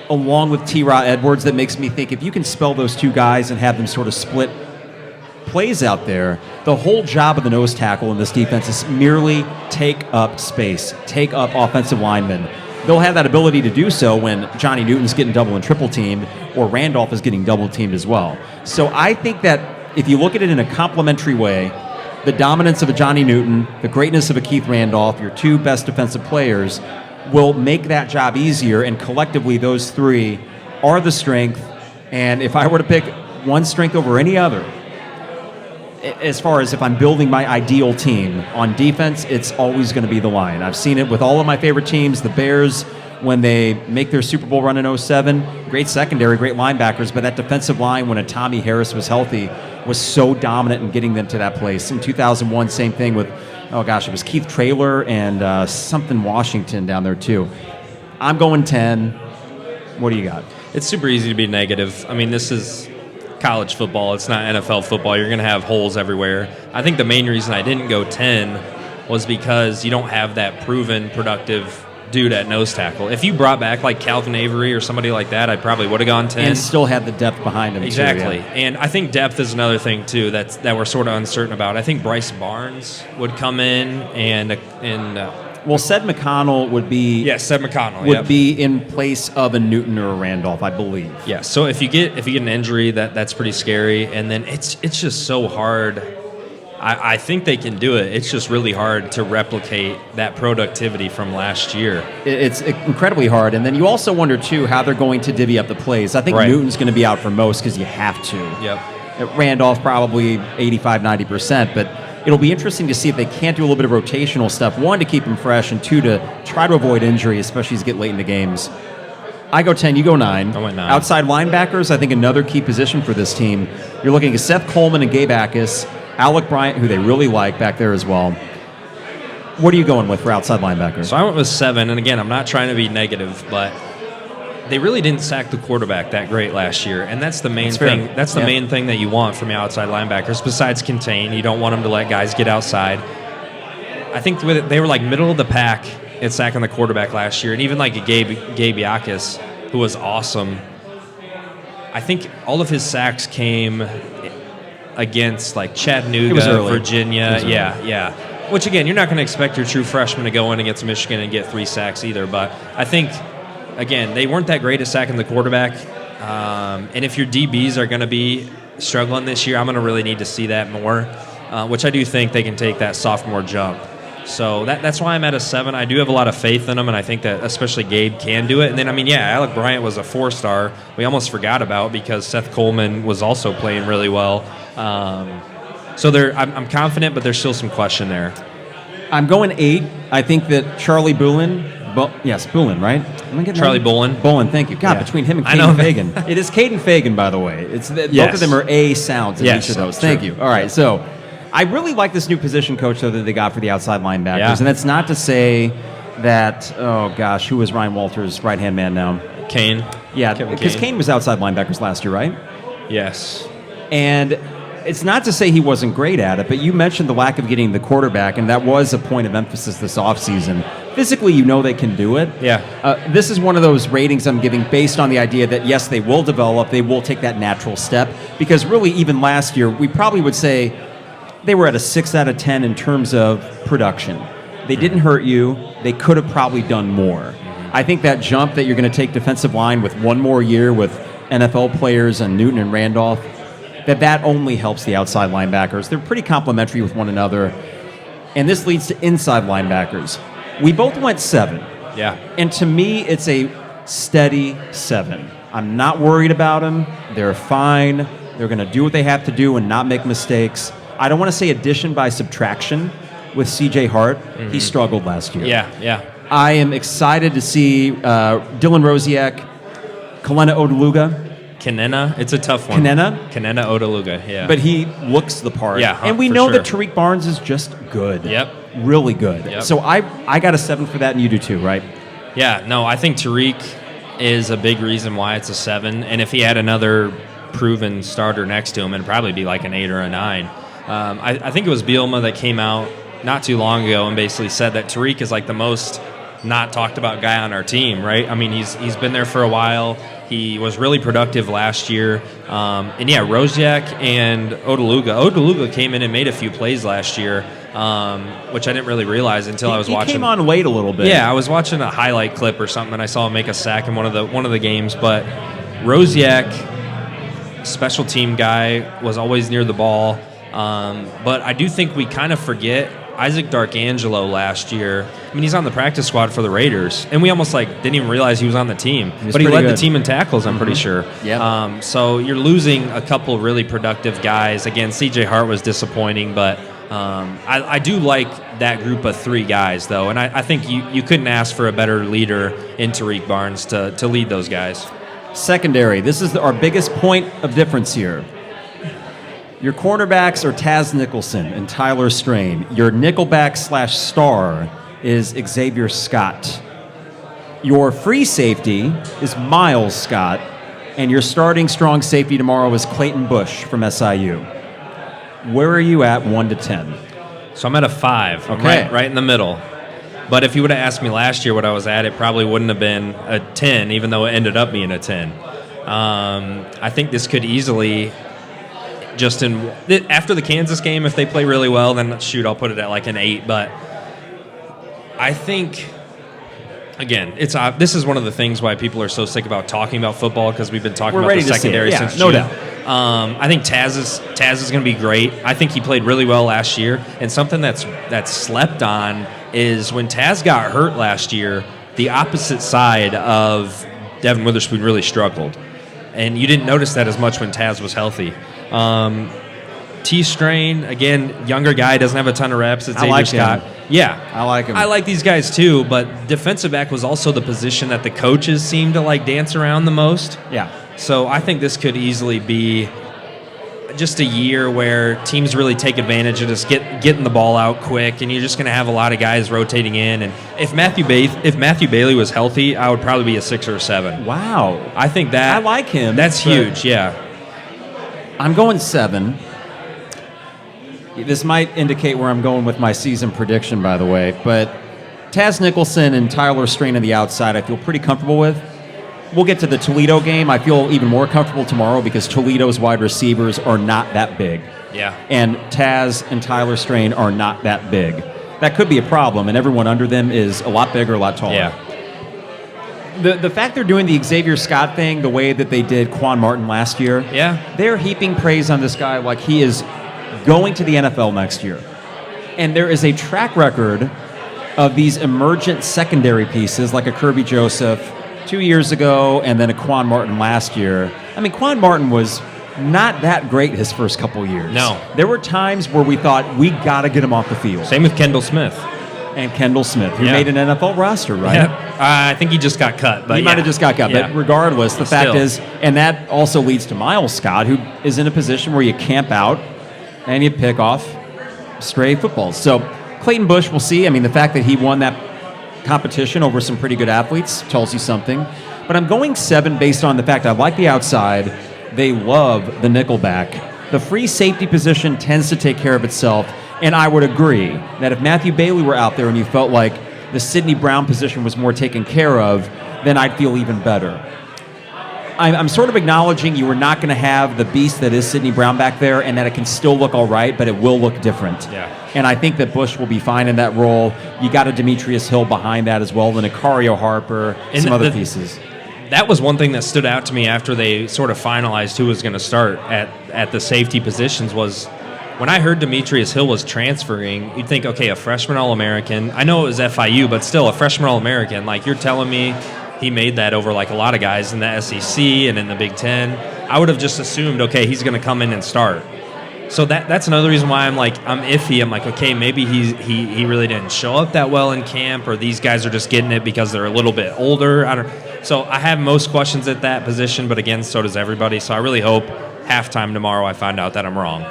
along with T-Raw Edwards, that makes me think if you can spell those 2 guys and have them sort of split plays out there, the whole job of the nose tackle in this defense is merely take up space, take up offensive linemen. They'll have that ability to do so when Johnny Newton's getting double and triple teamed, or Randolph is getting double teamed as well. So I think that if you look at it in a complementary way, the dominance of a Johnny Newton, the greatness of a Keith Randolph, your 2 best defensive players, will make that job easier, and collectively those 3 are the strength. And if I were to pick one strength over any other, as far as if I'm building my ideal team on defense, it's always going to be the line. I've seen it with all of my favorite teams. The Bears, when they make their Super Bowl run in 07, great secondary, great linebackers, but that defensive line, when a Tommy Harris was healthy, was so dominant in getting them to that place. In 2001, same thing with, it was Keith Traylor and something Washington down there too. I'm going 10. What do you got? It's super easy to be negative. I mean, this is college football. It's not NFL football. You're going to have holes everywhere. I think the main reason I didn't go 10 was because you don't have that proven productive dude at nose tackle. If you brought back like Calvin Avery or somebody like that, I probably would have gone 10. And still had the depth behind him. Exactly. Too, And I think depth is another thing too that we're sort of uncertain about. I think Bryce Barnes would come in and well, Sed McConnell would be Sed McConnell would be in place of a Newton or a Randolph, I believe. Yeah. So if you get an injury, that's pretty scary, and then it's just so hard. I think they can do it. It's just really hard to replicate that productivity from last year. It's incredibly hard, and then you also wonder too how they're going to divvy up the plays. I think Newton's going to be out for most because you have to. Yep. Randolph probably 85, 90%, but it'll be interesting to see if they can't do a little bit of rotational stuff. One, to keep him fresh, and two, to try to avoid injury, especially as you get late in the games. I go 10, you go 9. I went 9. Outside linebackers, I think another key position for this team. You're looking at Seth Coleman and Gabe Akis, Alec Bryant, who they really like back there as well. What are you going with for outside linebackers? So I went with 7, and again, I'm not trying to be negative, but they really didn't sack the quarterback that great last year, and that's the main thing. That's the main thing that you want from your outside linebackers. Besides contain, you don't want them to let guys get outside. I think they were like middle of the pack at sacking the quarterback last year, and even like a Gabe Yakis, who was awesome. I think all of his sacks came against like Chattanooga, Virginia. Yeah. Which again, you're not going to expect your true freshman to go in against Michigan and get 3 sacks either. But I think, again, they weren't that great at sacking the quarterback. And if your DBs are going to be struggling this year, I'm going to really need to see that more, which I do think they can take that sophomore jump. So that's why I'm at a 7. I do have a lot of faith in them, and I think that especially Gabe can do it. And then, Alec Bryant was a 4-star. We almost forgot about because Seth Coleman was also playing really well. So I'm confident, but there's still some question there. I'm going 8. I think that Charlie Bullen, right? Am I getting Charlie that? Bullen. Bullen, thank you. God, between him and Caden Fagan. It is Caden Fagan, by the way. Both of them are A sounds in each of those. Thank you. All right, so I really like this new position coach, though, that they got for the outside linebackers. Yeah. And that's not to say that, who was Ryan Walters' right-hand man now? Kane. Yeah, because Kane was outside linebackers last year, right? Yes. And it's not to say he wasn't great at it, but you mentioned the lack of getting the quarterback, and that was a point of emphasis this offseason. Physically, they can do it. Yeah. This is one of those ratings I'm giving based on the idea that, yes, they will develop, they will take that natural step, because really, even last year, we probably would say they were at a 6 out of 10 in terms of production. They didn't hurt you. They could have probably done more. I think that jump that you're going to take defensive line with one more year with NFL players and Newton and Randolph, that only helps the outside linebackers. They're pretty complementary with one another. And this leads to inside linebackers. We both went 7. Yeah. And to me, it's a steady 7. I'm not worried about them. They're fine. They're going to do what they have to do and not make mistakes. I don't want to say addition by subtraction with C.J. Hart. Mm-hmm. He struggled last year. Yeah. I am excited to see Dylan Rosiak, Kalena Odeluga. Kanena, it's a tough one. Kanena Odeluga, yeah. But he looks the part. Yeah, and we know that Tariq Barnes is just good. Yep. Really good. Yep. So I got a 7 for that, and you do too, right? Yeah, no, I think Tariq is a big reason why it's a 7. And if he had another proven starter next to him, it'd probably be like an 8 or a 9. I think it was Bielema that came out not too long ago and basically said that Tariq is like the most not talked about guy on our team, right? He's been there for a while. He was really productive last year. Rosiak and Odeluga came in and made a few plays last year, which I didn't really realize until I was watching. He came on late a little bit. Yeah, I was watching a highlight clip or something, and I saw him make a sack in one of the games. But Rosiak, special team guy, was always near the ball. But I do think we kind of forget Isaac Darkangelo last year. He's on the practice squad for the Raiders, and we almost didn't even realize he was on the team. But he led the team in tackles, I'm pretty sure. Yeah. So you're losing a couple really productive guys. Again, C.J. Hart was disappointing, but I do like that group of 3 guys, though, and I think you couldn't ask for a better leader in Tariq Barnes to lead those guys. Secondary. This is our biggest point of difference here. Your cornerbacks are Taz Nicholson and Tyler Strain. Your nickelback/star is Xavier Scott. Your free safety is Miles Scott. And your starting strong safety tomorrow is Clayton Bush from SIU. Where are you at 1 to 10? So I'm at a 5. Okay. Right in the middle. But if you would have asked me last year what I was at, it probably wouldn't have been a 10, even though it ended up being a 10. I think this could easily... after the Kansas game, if they play really well, then I'll put it at like an 8. But I think, again, this is one of the things why people are so sick about talking about football, because we've been talking about the secondary since June. No doubt. I think Taz is going to be great. I think he played really well last year. And something that's slept on is when Taz got hurt last year, the opposite side of Devin Witherspoon really struggled. and you didn't notice that as much when Taz was healthy. T-Strain, again, younger guy, doesn't have a ton of reps. It's Xavier Scott. Yeah. I like him. I like these guys too, but defensive back was also the position that the coaches seem to like dance around the most. Yeah. So I think this could easily be just a year where teams really take advantage of just getting the ball out quick, and you're just going to have a lot of guys rotating in. And if Matthew Bailey was healthy, I would probably be a 6 or a 7. Wow. I think that I like him. That's huge. Yeah. I'm going 7. This might indicate where I'm going with my season prediction, by the way, but Taz Nicholson and Tyler Strain on the outside I feel pretty comfortable with. We'll get to the Toledo game. I feel even more comfortable tomorrow because Toledo's wide receivers are not that big. Yeah. And Taz and Tyler Strain are not that big. That could be a problem, and everyone under them is a lot bigger, a lot taller. Yeah. The fact they're doing the Xavier Scott thing the way that they did Quan Martin last year, they're heaping praise on this guy like he is going to the NFL next year. And there is a track record of these emergent secondary pieces like a Kirby Joseph 2 years ago and then a Quan Martin last year. I mean, Quan Martin was not that great his first couple years. No. There were times where we thought, we got to get him off the field. Same with Kendall Smith. And Kendall Smith, who made an NFL roster, right? Yeah. I think he just got cut. But he might have just got cut. Yeah. But regardless, the fact is, and that also leads to Miles Scott, who is in a position where you camp out and you pick off stray footballs. So Clayton Bush, we'll see. I mean, the fact that he won that competition over some pretty good athletes tells you something. But I'm going 7 based on the fact I like the outside. They love the nickel back. The free safety position tends to take care of itself. And I would agree that if Matthew Bailey were out there and you felt like the Sidney Brown position was more taken care of, then I'd feel even better. I'm sort of acknowledging you are not going to have the beast that is Sidney Brown back there and that it can still look all right, but it will look different. Yeah. And I think that Bush will be fine in that role. You got a Demetrius Hill behind that as well, and a Cario Harper, and some other pieces. That was one thing that stood out to me after they sort of finalized who was going to start at the safety positions was when I heard Demetrius Hill was transferring, you'd think, okay, a freshman All-American. I know it was FIU, but still a freshman All-American. Like, you're telling me he made that over like a lot of guys in the SEC and in the Big Ten. I would have just assumed, okay, he's going to come in and start. So that's another reason why I'm iffy. I'm like, okay, maybe he really didn't show up that well in camp, or these guys are just getting it because they're a little bit older. So I have most questions at that position, but again, so does everybody. So I really hope halftime tomorrow I find out that I'm wrong.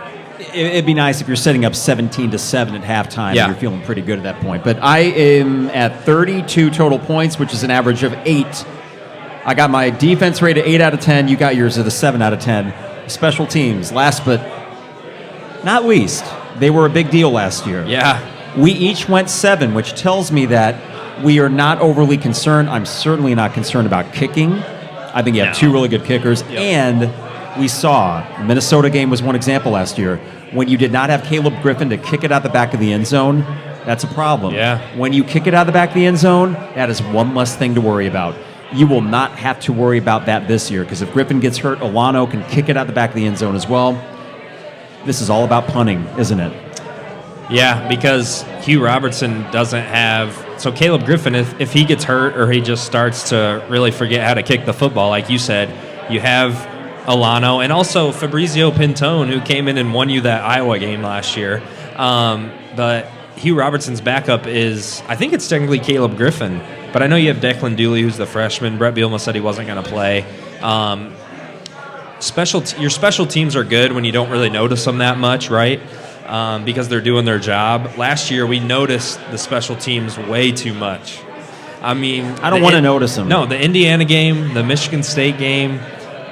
It'd be nice if you're setting up 17-7 at halftime and you're feeling pretty good at that point. But I am at 32 total points, which is an average of 8. I got my defense rate at 8 out of 10. You got yours at a 7 out of 10. Special teams, last but not least, they were a big deal last year. Yeah. We each went 7, which tells me that we are not overly concerned. I'm certainly not concerned about kicking. I think you have 2 really good kickers. Yep. And we saw, the Minnesota game was one example last year. When you did not have Caleb Griffin to kick it out the back of the end zone, that's a problem. Yeah. When you kick it out the back of the end zone, that is one less thing to worry about. You will not have to worry about that this year, because if Griffin gets hurt, Olano can kick it out the back of the end zone as well. This is all about punting, isn't it? Yeah, because Hugh Robertson doesn't have... So Caleb Griffin, if he gets hurt or he just starts to really forget how to kick the football, like you said, you have Olano and also Fabrizio Pintone, who came in and won you that Iowa game last year. But Hugh Robertson's backup is... I think it's technically Caleb Griffin, but I know you have Declan Dooley, who's the freshman. Bret Bielema said he wasn't going to play. Your special teams are good when you don't really notice them that much, right? Because they're doing their job. Last year, we noticed the special teams way too much. I mean... I don't want to notice them. No, the Indiana game, the Michigan State game,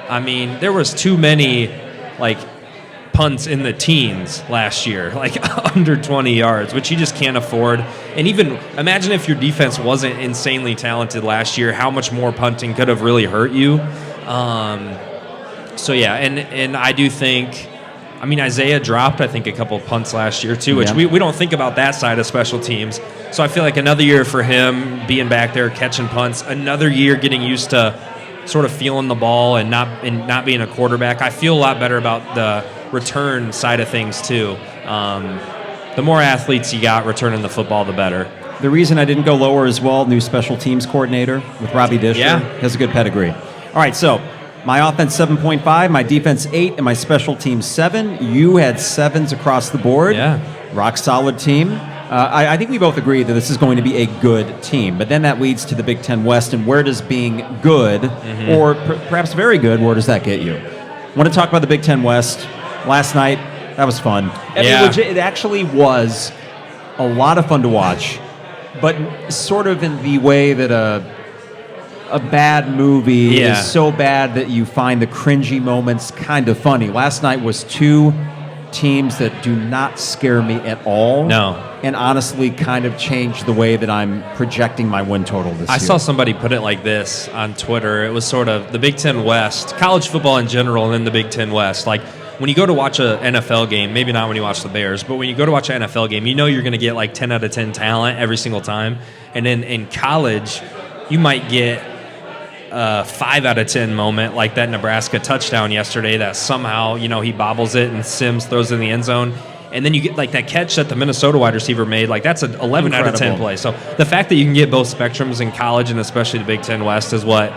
I mean, there was too many, punts in the teens last year, under 20 yards, which you just can't afford. And even, imagine if your defense wasn't insanely talented last year, how much more punting could have really hurt you. So, yeah, and I do think... I mean, Isaiah dropped, I think, a couple of punts last year, too, which we don't think about that side of special teams. So I feel like another year for him being back there, catching punts, another year getting used to sort of feeling the ball and not being a quarterback. I feel a lot better about the return side of things, too. The more athletes you got returning the football, the better. The reason I didn't go lower as well, new special teams coordinator with Robbie Disher, has a good pedigree. All right, so My offense 7.5, my defense 8, and my special teams 7. You had 7s across the board. Yeah. Rock solid team. I think we both agree that this is going to be a good team, but then that leads to the Big Ten West, and where does being good, or perhaps very good, where does that get you? Want to talk about the Big Ten West? Last night, that was fun. I mean, it actually was a lot of fun to watch, but sort of in the way that a bad movie is so bad that you find the cringy moments kind of funny. Last night was two teams that do not scare me at all. No. And honestly kind of changed the way that I'm projecting my win total this year. I saw somebody put it like this on Twitter. It was sort of the Big Ten West, college football in general, and then the Big Ten West. Like, when you go to watch an NFL game, maybe not when you watch the Bears, but when you go to watch an NFL game, you know you're going to get like 10 out of 10 talent every single time. And then in college, you might get a 5 out of 10 moment, like that Nebraska touchdown yesterday that somehow, he bobbles it and Sims throws it in the end zone. And then you get like that catch that the Minnesota wide receiver made, like that's an 11 out of 10 play. So the fact that you can get both spectrums in college and especially the Big Ten West is what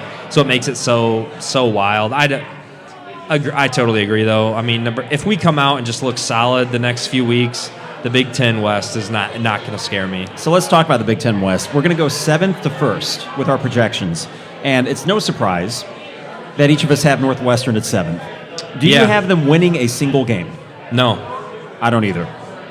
makes it so wild. I totally agree, though. I mean, if we come out and just look solid the next few weeks, the Big Ten West is not going to scare me. So let's talk about the Big Ten West. We're going to go 7th to 1st with our projections. And it's no surprise that each of us have Northwestern at 7th. Do you have them winning a single game? No. I don't either.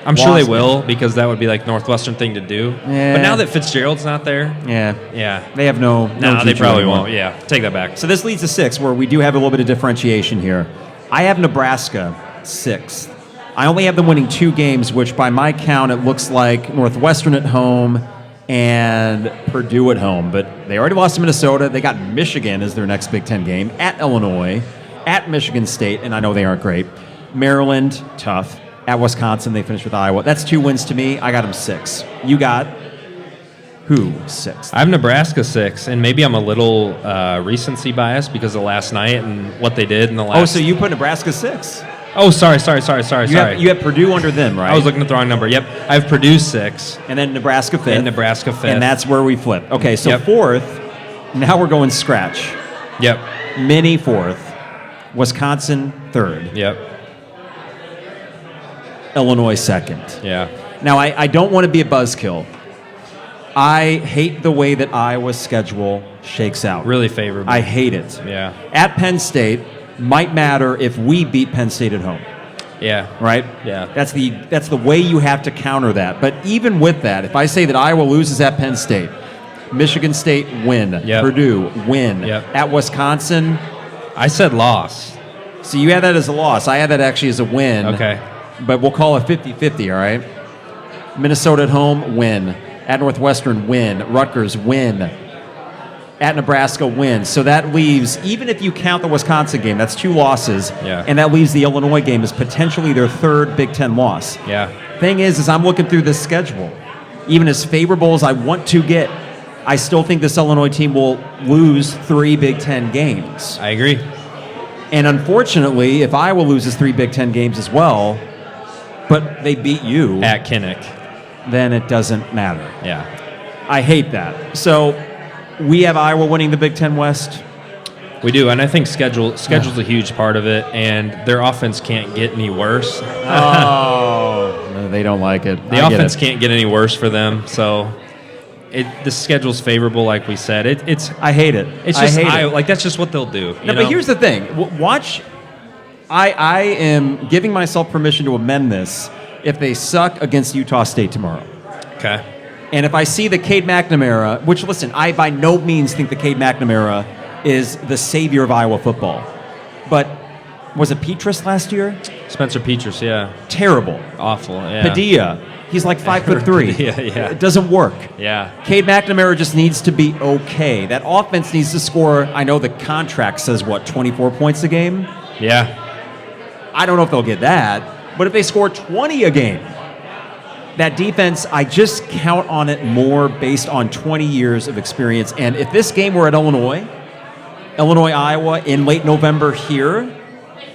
I'm sure they will, because that would be like Northwestern thing to do. Yeah. But now that Fitzgerald's not there, they have no they probably anymore. won't. Yeah, take that back. So this leads to 6, where we do have a little bit of differentiation here. I have Nebraska 6th. I only have them winning 2 games, which by my count, it looks like Northwestern at home and Purdue at home. But they already lost to Minnesota. They got Michigan as their next Big Ten game, at Illinois, at Michigan State, and I know they aren't great. Maryland, tough. At Wisconsin, they finished with Iowa. That's 2 wins to me. I got them 6. You got who 6th? I have Nebraska 6, and maybe I'm a little recency biased because of last night and what they did in the last. Oh, so you put Nebraska 6? Oh, sorry. You have Purdue under them, right? I was looking at the wrong number. Yep, I have Purdue 6, and then Nebraska 5th. And Nebraska 5th, and that's where we flip. Okay, so 4th. Now we're going scratch. Yep. Mini 4th. Wisconsin 3rd. Yep. Illinois 2nd. Yeah. Now, I don't want to be a buzzkill. I hate the way that Iowa's schedule shakes out. Really favorable. I hate it. Yeah. At Penn State might matter if we beat Penn State at home. Yeah. Right? Yeah. That's the way you have to counter that. But even with that, if I say that Iowa loses at Penn State, Michigan State win, Purdue win, at Wisconsin, I said loss. So you had that as a loss. I had that actually as a win. Okay. But we'll call it 50-50, all right? Minnesota at home, win. At Northwestern, win. Rutgers, win. At Nebraska, win. So that leaves, even if you count the Wisconsin game, that's 2 losses. Yeah. And that leaves the Illinois game as potentially their 3rd Big Ten loss. Yeah. Thing is I'm looking through this schedule. Even as favorable as I want to get, I still think this Illinois team will lose 3 Big Ten games. I agree. And unfortunately, if Iowa loses 3 Big Ten games as well, but they beat you at Kinnick, then it doesn't matter. Yeah. I hate that. So we have Iowa winning the Big Ten West. We do, and I think schedule's a huge part of it, and their offense can't get any worse. Oh, no, they don't like it. The offense can't get any worse for them, so the schedule's favorable, like we said. I hate it. It's just like that's just what they'll do. No, but here's the thing. Watch. I am giving myself permission to amend this if they suck against Utah State tomorrow. Okay. And if I see the Cade McNamara, which, listen, I by no means think the Cade McNamara is the savior of Iowa football. But was it Petrus last year? Spencer Petrus, yeah. Terrible. Awful, yeah. Padilla, he's like 5'3". Yeah. It doesn't work. Yeah. Cade McNamara just needs to be okay. That offense needs to score, I know the contract says, 24 points a game? Yeah. I don't know if they'll get that, but if they score 20 a game, that defense, I just count on it more based on 20 years of experience. And if this game were at Illinois, Iowa in late November here,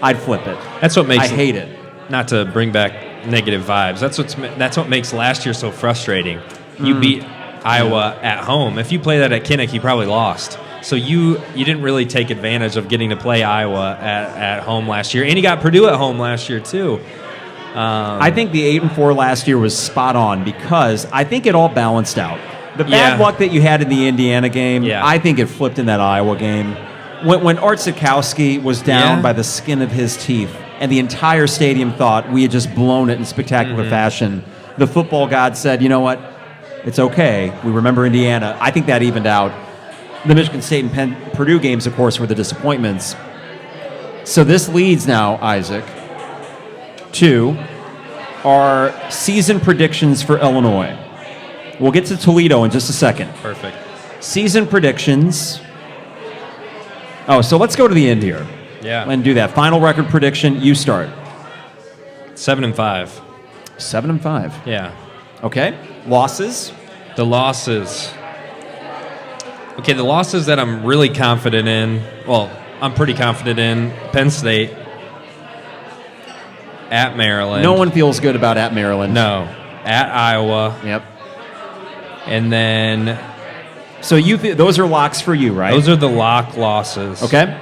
I'd flip it. That's what makes I hate it. Not to bring back negative vibes. That's what makes last year so frustrating. You beat Iowa at home. If you play that at Kinnick, you probably lost. So you didn't really take advantage of getting to play Iowa at home last year, and you got Purdue at home last year too. I think the 8-4 last year was spot on because I think it all balanced out. The bad luck that you had in the Indiana game, I think it flipped in that Iowa game. When Art Sikowski was down by the skin of his teeth, and the entire stadium thought we had just blown it in spectacular fashion, the football god said, you know what? It's okay. We remember Indiana. I think that evened out. The Michigan State and Purdue games, of course, were the disappointments. So this leads now, Isaac, to our season predictions for Illinois. We'll get to Toledo in just a second. Perfect. Season predictions. Oh, so let's go to the end here. Yeah. And do that. Final record prediction. You start. 7-5. 7-5. Yeah. Okay. Losses. The losses. Okay, the losses that I'm really confident in. Well, I'm pretty confident in. Penn State. At Maryland. No one feels good about at Maryland. No. At Iowa. Yep. And then. So those are locks for you, right? Those are the lock losses. Okay.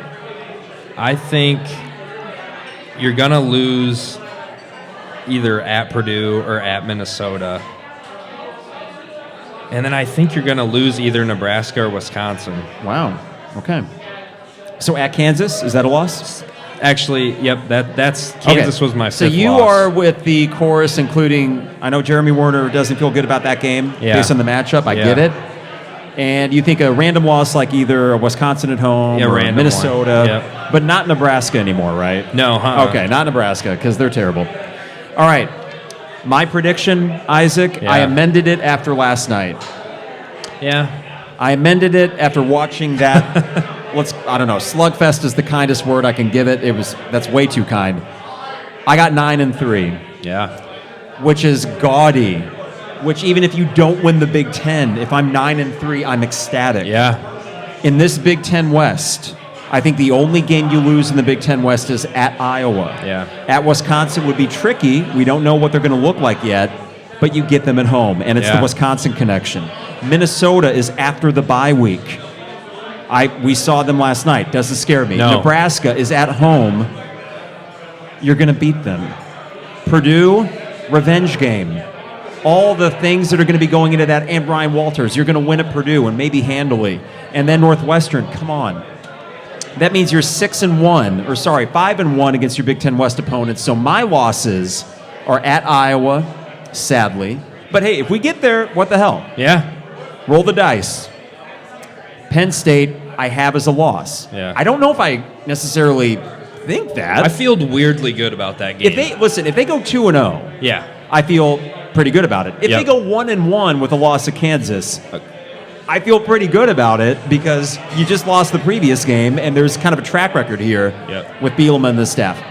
I think you're going to lose either at Purdue or at Minnesota. And then I think you're going to lose either Nebraska or Wisconsin. Wow. Okay. So at Kansas, is that a loss? Actually, yep, that's Kansas was my fifth So you loss. are with the chorus, including, I know Jeremy Warner doesn't feel good about that game based on the matchup. I get it. And you think a random loss like either Wisconsin at home or Minnesota, but not Nebraska anymore, right? No, Okay, not Nebraska because they're terrible. All right. My prediction, Isaac, I amended it after last night. Yeah. I amended it after watching that. I don't know, slugfest is the kindest word I can give it. That's way too kind. I got 9-3. Yeah. Which is gaudy. Which even if you don't win the Big Ten, if I'm 9-3, I'm ecstatic. Yeah. In this Big Ten West, I think the only game you lose in the Big Ten West is at Iowa. Yeah. At Wisconsin would be tricky. We don't know what they're going to look like yet, but you get them at home, and it's the Wisconsin connection. Minnesota is after the bye week. We saw them last night. Doesn't scare me. No. Nebraska is at home. You're going to beat them. Purdue, revenge game. All the things that are going to be going into that, and Brian Walters, you're going to win at Purdue and maybe handily. And then Northwestern, come on. That means you're 5-1 against your Big Ten West opponents. So my losses are at Iowa, sadly. But hey, if we get there, what the hell? Yeah. Roll the dice. Penn State, I have as a loss. Yeah. I don't know if I necessarily think that. I feel weirdly good about that game. If they go 2-0, yeah, I feel pretty good about it. If they go 1-1 with a loss to Kansas, I feel pretty good about it because you just lost the previous game, and there's kind of a track record here with Bielema and the staff.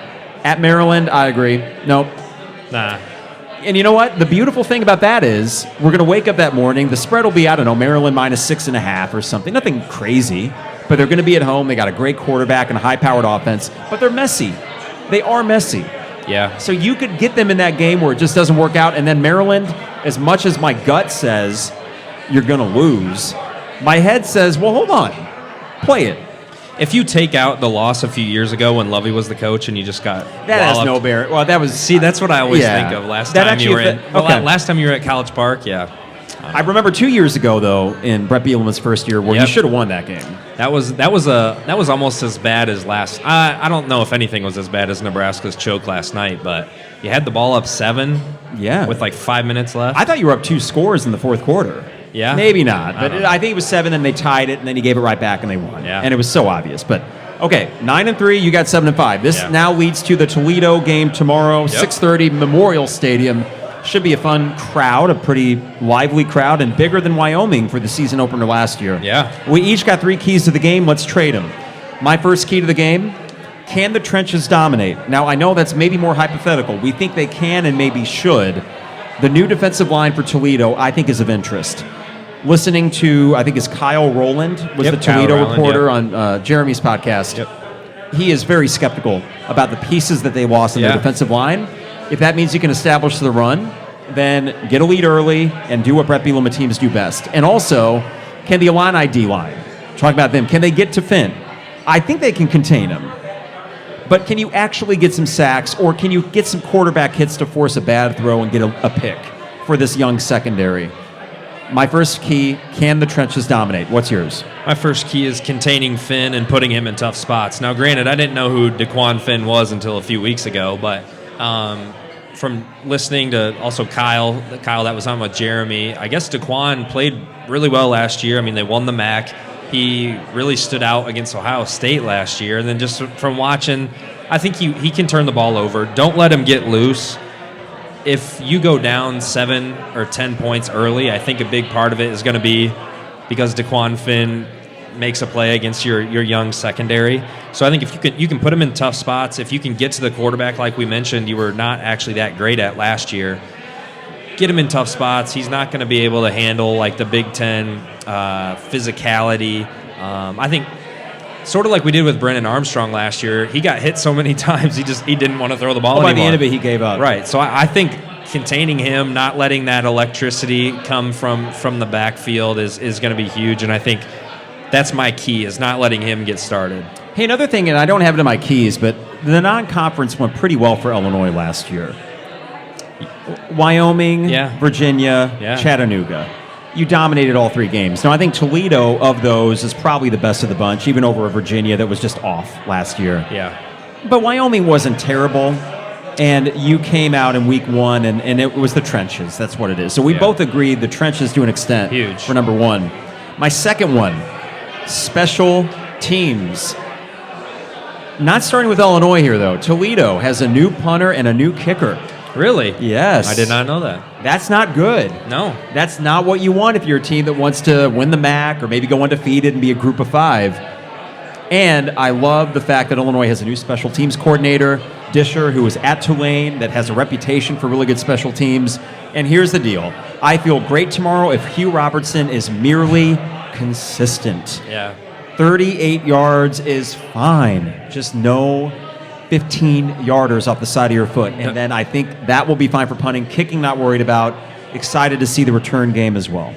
At Maryland, I agree. Nope. Nah. And you know what? The beautiful thing about that is we're going to wake up that morning. The spread will be, I don't know, Maryland -6.5 or something. Nothing crazy. But they're going to be at home. They got a great quarterback and a high-powered offense. But they're messy. They are messy. Yeah. So you could get them in that game where it just doesn't work out. And then Maryland, as much as my gut says you're going to lose, my head says, well, hold on. Play it. If you take out the loss a few years ago when Lovey was the coach and you just got that has no bearing. Well, that was that's what I always think of. Last time you were at College Park, I remember 2 years ago though in Bret Bielema's first year where you should have won that game. That was almost as bad as last. I don't know if anything was as bad as Nebraska's choke last night, but you had the ball up 7. Yeah. With like 5 minutes left. I thought you were up 2 scores in the fourth quarter. Yeah. Maybe not. But I think it was 7, and they tied it, and then he gave it right back, and they won. Yeah. And it was so obvious. But, okay, 9-3, you got 7-5. This now leads to the Toledo game tomorrow, 6:30, Memorial Stadium. Should be a fun crowd, a pretty lively crowd, and bigger than Wyoming for the season opener last year. Yeah. We each got 3 keys to the game. Let's trade them. My first key to the game, can the trenches dominate? Now, I know that's maybe more hypothetical. We think they can and maybe should. The new defensive line for Toledo, I think, is of interest. Listening to, I think it's Kyle Rowland, was the Toledo reporter on Jeremy's podcast. Yep. He is very skeptical about the pieces that they lost in their defensive line. If that means you can establish the run, then get a lead early and do what Bret Bielema teams do best. And also, can the Illini D-line Talk about them. Can they get to Finn? I think they can contain him. But can you actually get some sacks, or can you get some quarterback hits to force a bad throw and get a pick for this young secondary? My first key, can the trenches dominate? What's yours? My first key is containing Finn and putting him in tough spots. Now, granted, I didn't know who DeQuan Finn was until a few weeks ago, but from listening to also Kyle that was on with Jeremy, I guess DeQuan played really well last year. I mean, they won the MAC. He really stood out against Ohio State last year. And then just from watching, I think he can turn the ball over. Don't let him get loose. If you go down 7 or 10 points early, I think a big part of it is going to be because DeQuan Finn makes a play against your young secondary. So I think if you can put him in tough spots, if you can get to the quarterback like we mentioned, you were not actually that great at last year. Get him in tough spots. He's not going to be able to handle like the Big Ten physicality. I think sort of like we did with Brennan Armstrong last year. He got hit so many times he didn't want to throw the ball anymore. By the end of it, he gave up. Right. So I think containing him, not letting that electricity come from the backfield is going to be huge. And I think that's my key, is not letting him get started. Hey, another thing, and I don't have it in my keys, but the non-conference went pretty well for Illinois last year. Wyoming, Virginia, Chattanooga. You dominated all 3 games. Now, I think Toledo, of those, is probably the best of the bunch, even over a Virginia that was just off last year. Yeah. But Wyoming wasn't terrible, and you came out in week 1, and it was the trenches. That's what it is. So we both agreed the trenches to an extent. Huge. For number 1. My second one, special teams. Not starting with Illinois here, though. Toledo has a new punter and a new kicker. Really? Yes. I did not know that. That's not good. No. That's not what you want if you're a team that wants to win the MAC or maybe go undefeated and be a group of 5. And I love the fact that Illinois has a new special teams coordinator, Disher, who is at Tulane, that has a reputation for really good special teams. And here's the deal. I feel great tomorrow if Hugh Robertson is merely consistent. Yeah. 38 yards is fine. Just no 15-yarders off the side of your foot. And then I think that will be fine for punting. Kicking, not worried about. Excited to see the return game as well.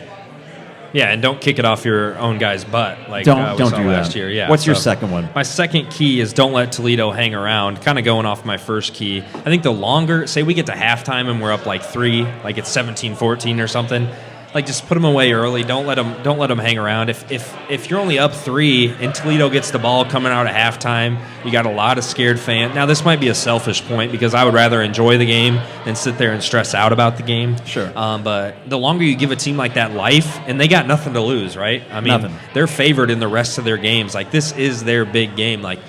Yeah, and don't kick it off your own guy's butt like don't we saw do last that. year. Yeah. What's your second one? My second key is don't let Toledo hang around. Kind of going off my first key. I think the longer, say we get to halftime and we're up like 3, like it's 17-14 or something, like just put them away early. Don't let them hang around. If you're only up 3 and Toledo gets the ball coming out at halftime, you got a lot of scared fans. Now this might be a selfish point because I would rather enjoy the game than sit there and stress out about the game. Sure. But the longer you give a team like that life, and they got nothing to lose, right? I mean, nothing. They're favored in the rest of their games. Like this is their big game. Like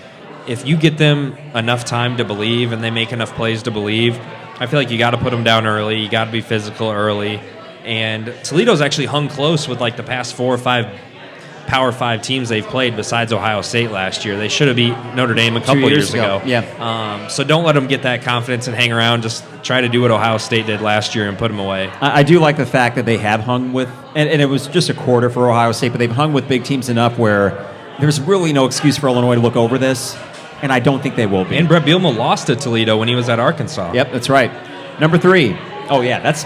if you get them enough time to believe and they make enough plays to believe, I feel like you got to put them down early. You got to be physical early. And Toledo's actually hung close with like the past 4 or 5 Power 5 teams they've played besides Ohio State last year. They should have beat Notre Dame a couple years ago. Yeah. So don't let them get that confidence and hang around. Just try to do what Ohio State did last year and put them away. I do like the fact that they have hung with, and it was just a quarter for Ohio State, but they've hung with big teams enough where there's really no excuse for Illinois to look over this, and I don't think they will be. And Bret Bielema lost to Toledo when he was at Arkansas. Yep, that's right. Number 3. Oh, yeah, that's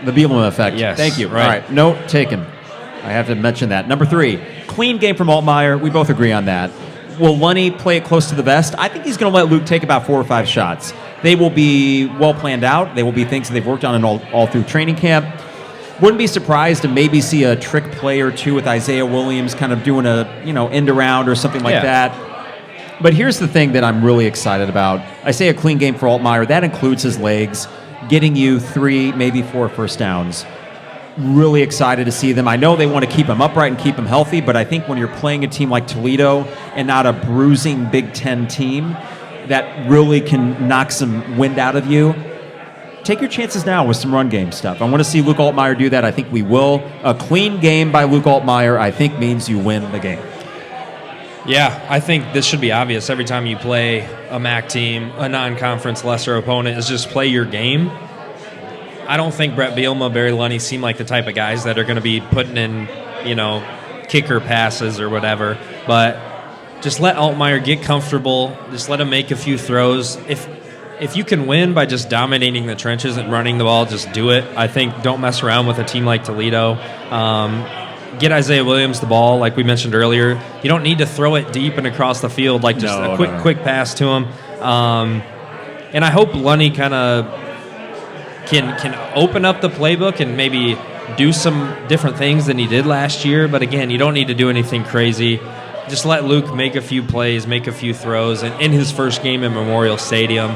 the Bielema effect. Yes. Thank you. Right. All right, note taken. I have to mention that. Number 3, clean game from Altmaier. We both agree on that. Will Lunny play it close to the vest? I think he's going to let Luke take about 4 or 5 shots. They will be well planned out. They will be things that they've worked on all through training camp. Wouldn't be surprised to maybe see a trick play or 2 with Isaiah Williams kind of doing a end around or something like that. But here's the thing that I'm really excited about. I say a clean game for Altmaier. That includes his legs, getting you 3, maybe 4 first downs. Really excited to see them. I know they want to keep him upright and keep him healthy, but I think when you're playing a team like Toledo and not a bruising Big Ten team that really can knock some wind out of you, take your chances now with some run game stuff. I want to see Luke Altmaier do that. I think we will. A clean game by Luke Altmaier, I think, means you win the game. Yeah, I think this should be obvious. Every time you play a MAC team, a non-conference lesser opponent, is just play your game. I don't think Bret Bielema, Barry Lunny seem like the type of guys that are going to be putting in, kicker passes or whatever. But just let Altmaier get comfortable. Just let him make a few throws. If you can win by just dominating the trenches and running the ball, just do it. I think don't mess around with a team like Toledo. get Isaiah Williams the ball, like we mentioned earlier. You don't need to throw it deep and across the field, like just a quick pass to him. And I hope Lunny kind of can open up the playbook and maybe do some different things than he did last year. But again, you don't need to do anything crazy. Just let Luke make a few plays, make a few throws, and in his first game in Memorial Stadium.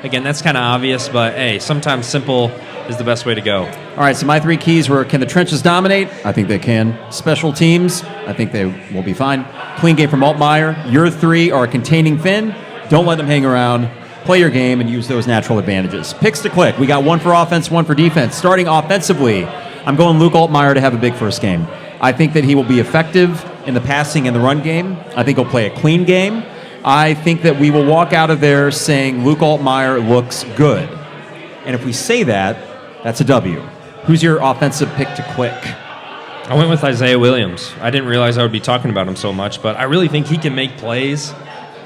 Again, that's kind of obvious, but hey, sometimes simple is the best way to go. All right, so my 3 keys were, can the trenches dominate? I think they can. Special teams? I think they will be fine. Clean game from Altmaier. Your 3 are containing Finn. Don't let them hang around. Play your game and use those natural advantages. Picks to click. We got 1 for offense, 1 for defense. Starting offensively, I'm going Luke Altmaier to have a big first game. I think that he will be effective in the passing and the run game. I think he'll play a clean game. I think that we will walk out of there saying Luke Altmaier looks good. And if we say that, that's a W. Who's your offensive pick to click? I went with Isaiah Williams. I didn't realize I would be talking about him so much, but I really think he can make plays.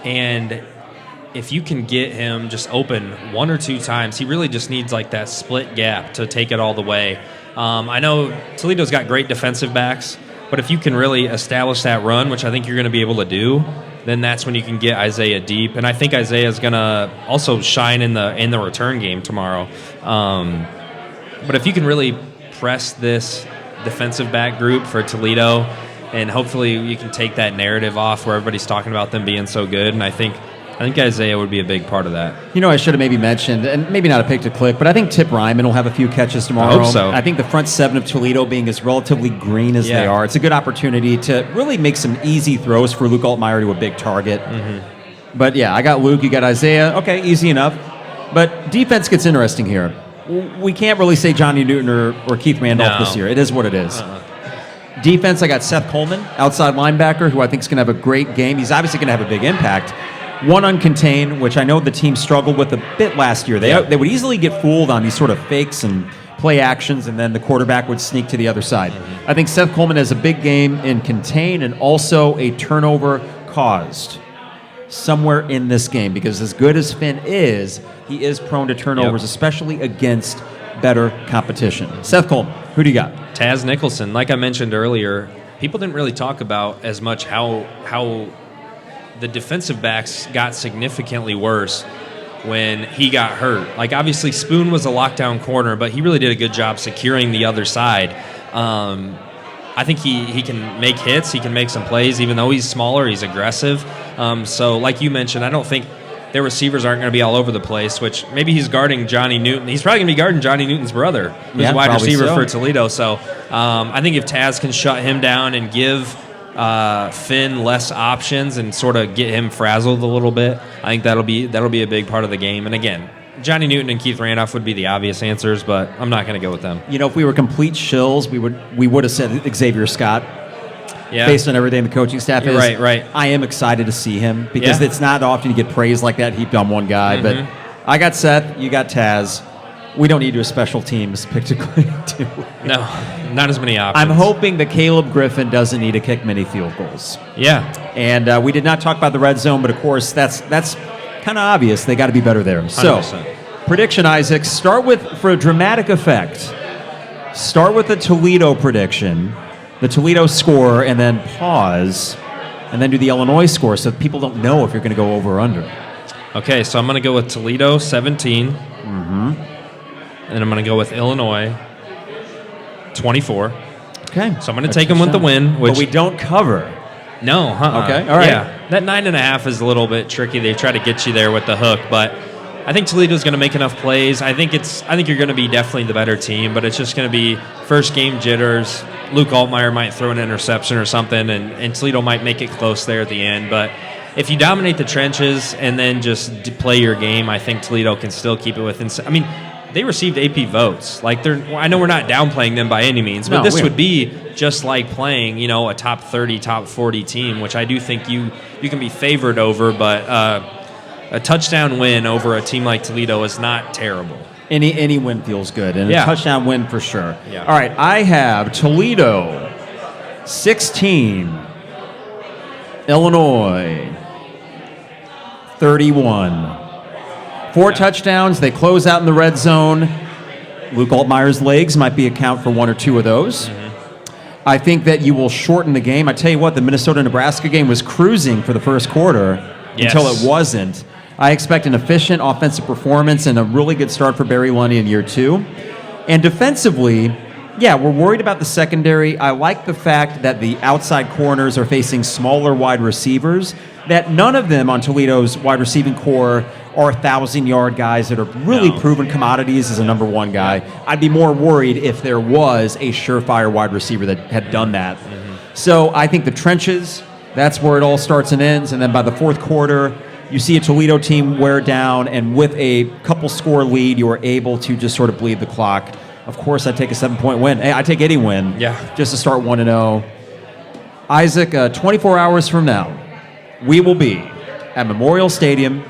And if you can get him just open 1 or 2 times, he really just needs like that split gap to take it all the way. I know Toledo's got great defensive backs, but if you can really establish that run, which I think you're going to be able to do, then that's when you can get Isaiah deep. And I think Isaiah's going to also shine in the return game tomorrow. But if you can really press this defensive back group for Toledo, and hopefully you can take that narrative off where everybody's talking about them being so good, and I think Isaiah would be a big part of that. You know, I should have maybe mentioned, and maybe not a pick to click, but I think Tip Ryman will have a few catches tomorrow. I hope so. I think the front 7 of Toledo being as relatively green as they are, it's a good opportunity to really make some easy throws for Luke Altmaier to a big target. Mm-hmm. But yeah, I got Luke, you got Isaiah. Okay, easy enough. But defense gets interesting here. We can't really say Johnny Newton or Keith Randolph this year. It is what it is. Defense, I got Seth Coleman, outside linebacker, who I think is going to have a great game. He's obviously going to have a big impact. 1 uncontained, which I know the team struggled with a bit last year. They would easily get fooled on these sort of fakes and play actions, and then the quarterback would sneak to the other side. Mm-hmm. I think Seth Coleman has a big game in contain and also a turnover caused somewhere in this game, because as good as Finn is, he is prone to turnovers, especially against better competition. Seth Coleman, who do you got? Taz Nicholson. Like I mentioned earlier, people didn't really talk about as much how the defensive backs got significantly worse when he got hurt. Like, obviously, Spoon was a lockdown corner, but he really did a good job securing the other side. I think he can make hits. He can make some plays. Even though he's smaller, he's aggressive. So, like you mentioned, I don't think their receivers aren't going to be all over the place, which maybe he's guarding Johnny Newton. He's probably going to be guarding Johnny Newton's brother, who's a wide receiver for Toledo. So I think if Taz can shut him down and give Finn less options and sort of get him frazzled a little bit, I think that'll be a big part of the game. And again, Johnny Newton and Keith Randolph would be the obvious answers, but I'm not going to go with them. You know, if we were complete shills, we would have said Xavier Scott. Yeah. Based on everything the coaching staff is. Right. I am excited to see him because it's not often you get praise like that heaped on one guy. Mm-hmm. But I got Seth, you got Taz. We don't need to do a special teams pick to click too. No, not as many options. I'm hoping that Caleb Griffin doesn't need to kick many field goals. Yeah. And we did not talk about the red zone, but of course that's kind of obvious. They got to be better there. 100%. So, prediction, Isaac. Start with, for a dramatic effect, start with the Toledo prediction, the Toledo score, and then pause, and then do the Illinois score so people don't know if you're going to go over or under. Okay, so I'm going to go with Toledo 17. Mm-hmm. And I'm going to go with Illinois 24. Okay. So I'm going to take them with the win. But we don't cover. No, Okay, all right. Yeah, that 9.5 is a little bit tricky. They try to get you there with the hook, but I think Toledo's going to make enough plays. I think you're going to be definitely the better team, but it's just going to be first game jitters. Luke Altmaier might throw an interception or something, and Toledo might make it close there at the end. But if you dominate the trenches and then just play your game, I think Toledo can still keep it within. I mean, they received AP votes. Like, I know we're not downplaying them by any means, but this would be just like playing, a top 30, top 40 team, which I do think you can be favored over, but a touchdown win over a team like Toledo is not terrible. Any win feels good, and a touchdown win for sure. Yeah. All right, I have Toledo 16, Illinois 31. 4 touchdowns. They close out in the red zone. Luke Altmaier's legs might be account for 1 or 2 of those. Mm-hmm. I think that you will shorten the game. I tell you what, the Minnesota-Nebraska game was cruising for the first quarter until it wasn't. I expect an efficient offensive performance and a really good start for Barry Lundy in year 2. And defensively, yeah, we're worried about the secondary. I like the fact that the outside corners are facing smaller wide receivers, that none of them on Toledo's wide receiving core are 1,000-yard guys that are really proven commodities as a number 1 guy. I'd be more worried if there was a surefire wide receiver that had done that. So I think the trenches, that's where it all starts and ends. And then by the fourth quarter, you see a Toledo team wear down, and with a couple score lead, you are able to just sort of bleed the clock. Of course, I'd take a 7-point win. Hey, I'd take any win just to start 1-0. Isaac, 24 hours from now, we will be at Memorial Stadium.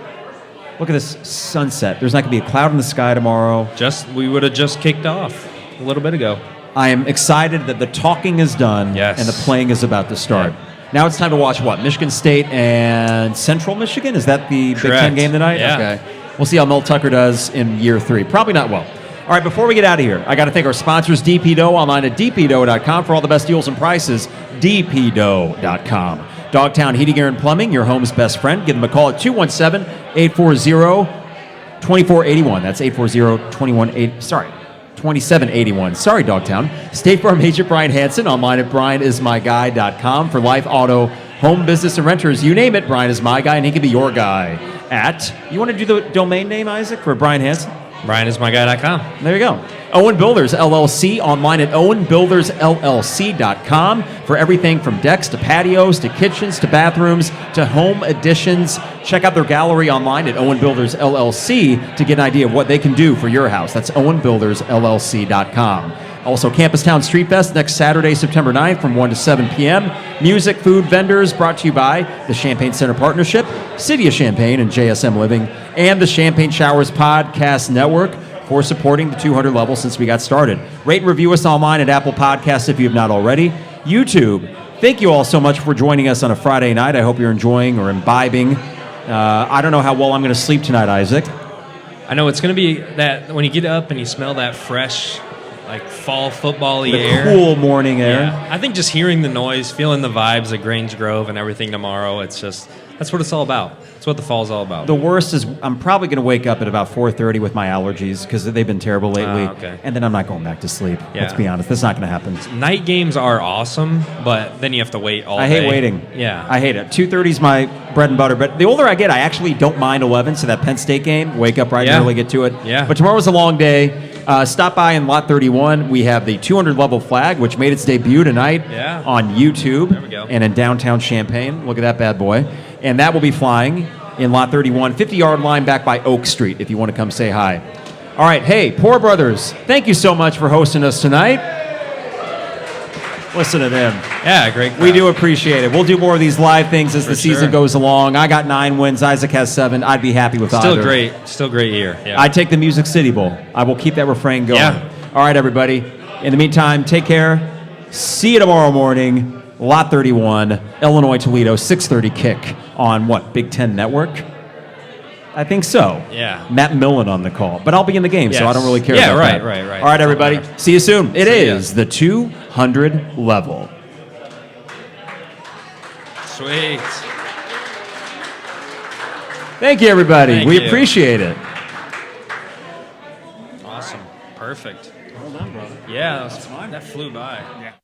Look at this sunset. There's not going to be a cloud in the sky tomorrow. We would have just kicked off a little bit ago. I am excited that the talking is done and the playing is about to start. Now it's time to watch what? Michigan State and Central Michigan? Is that the Big Ten game tonight? Yeah. Okay. We'll see how Mel Tucker does in year 3. Probably not well. All right, before we get out of here, I got to thank our sponsors, DP Dough, online at dpdough.com for all the best deals and prices. dpdough.com. Dogtown Heating, Air, and Plumbing, your home's best friend. Give them a call at 217-840-2481. That's 2781. Sorry, Dogtown. State Farm agent Brian Hansen, online at brianismyguy.com for life, auto, home, business, and renters. You name it, Brian is my guy, and he can be your guy at... You want to do the domain name, Isaac, for Brian Hansen? brianismyguy.com. There you go. Owen Builders, LLC, online at owenbuildersllc.com for everything from decks to patios to kitchens to bathrooms to home additions. Check out their gallery online at Owen Builders LLC to get an idea of what they can do for your house. That's owenbuildersllc.com. Also, Campus Town Street Fest next Saturday, September 9th from 1 to 7 p.m. Music, food, vendors brought to you by the Champaign Center Partnership, City of Champaign and JSM Living, and the Champaign Showers Podcast Network for supporting the 200 level since we got started. Rate and review us online at Apple Podcasts if you have not already. YouTube, thank you all so much for joining us on a Friday night. I hope you're enjoying or imbibing. I don't know how well I'm going to sleep tonight, Isaac. I know it's going to be that when you get up and you smell that fresh, like fall football-y air. The cool morning air. Yeah. I think just hearing the noise, feeling the vibes of Grange Grove and everything tomorrow, that's what it's all about. That's what the fall's all about. The worst is I'm probably going to wake up at about 4:30 with my allergies because they've been terrible lately. And then I'm not going back to sleep. Let's be honest. That's not going to happen. Night games are awesome, but then you have to wait all day. I hate waiting. Yeah. I hate it. 2:30 is my bread and butter. But the older I get, I actually don't mind 11. So that Penn State game, wake up right and early, get to it. Yeah. But tomorrow's a long day. Stop by in Lot 31. We have the 200 level flag, which made its debut tonight on YouTube There we go. and in downtown Champaign. Look at that bad boy. And that will be flying in Lot 31, 50-yard line back by Oak Street if you want to come say hi. All right. Hey, Poor Brothers, thank you so much for hosting us tonight. Listen to them. Yeah, great crowd. We do appreciate it. We'll do more of these live things as the season goes along. I got 9 wins. Isaac has 7. I'd be happy with either. Still great year. Yeah. I take the Music City Bowl. I will keep that refrain going. Yeah. All right, everybody. In the meantime, take care. See you tomorrow morning. Lot 31, Illinois, Toledo, 6:30 kick on what? Big Ten Network? I think so. Yeah. Matt Millen on the call. But I'll be in the game, so I don't really care about that. Right. All right, everybody. See you soon. It is the 200 level. Sweet. Thank you, everybody. Thank we you. appreciate it. Awesome. Perfect. Well done, brother. Yeah, that flew by. Yeah.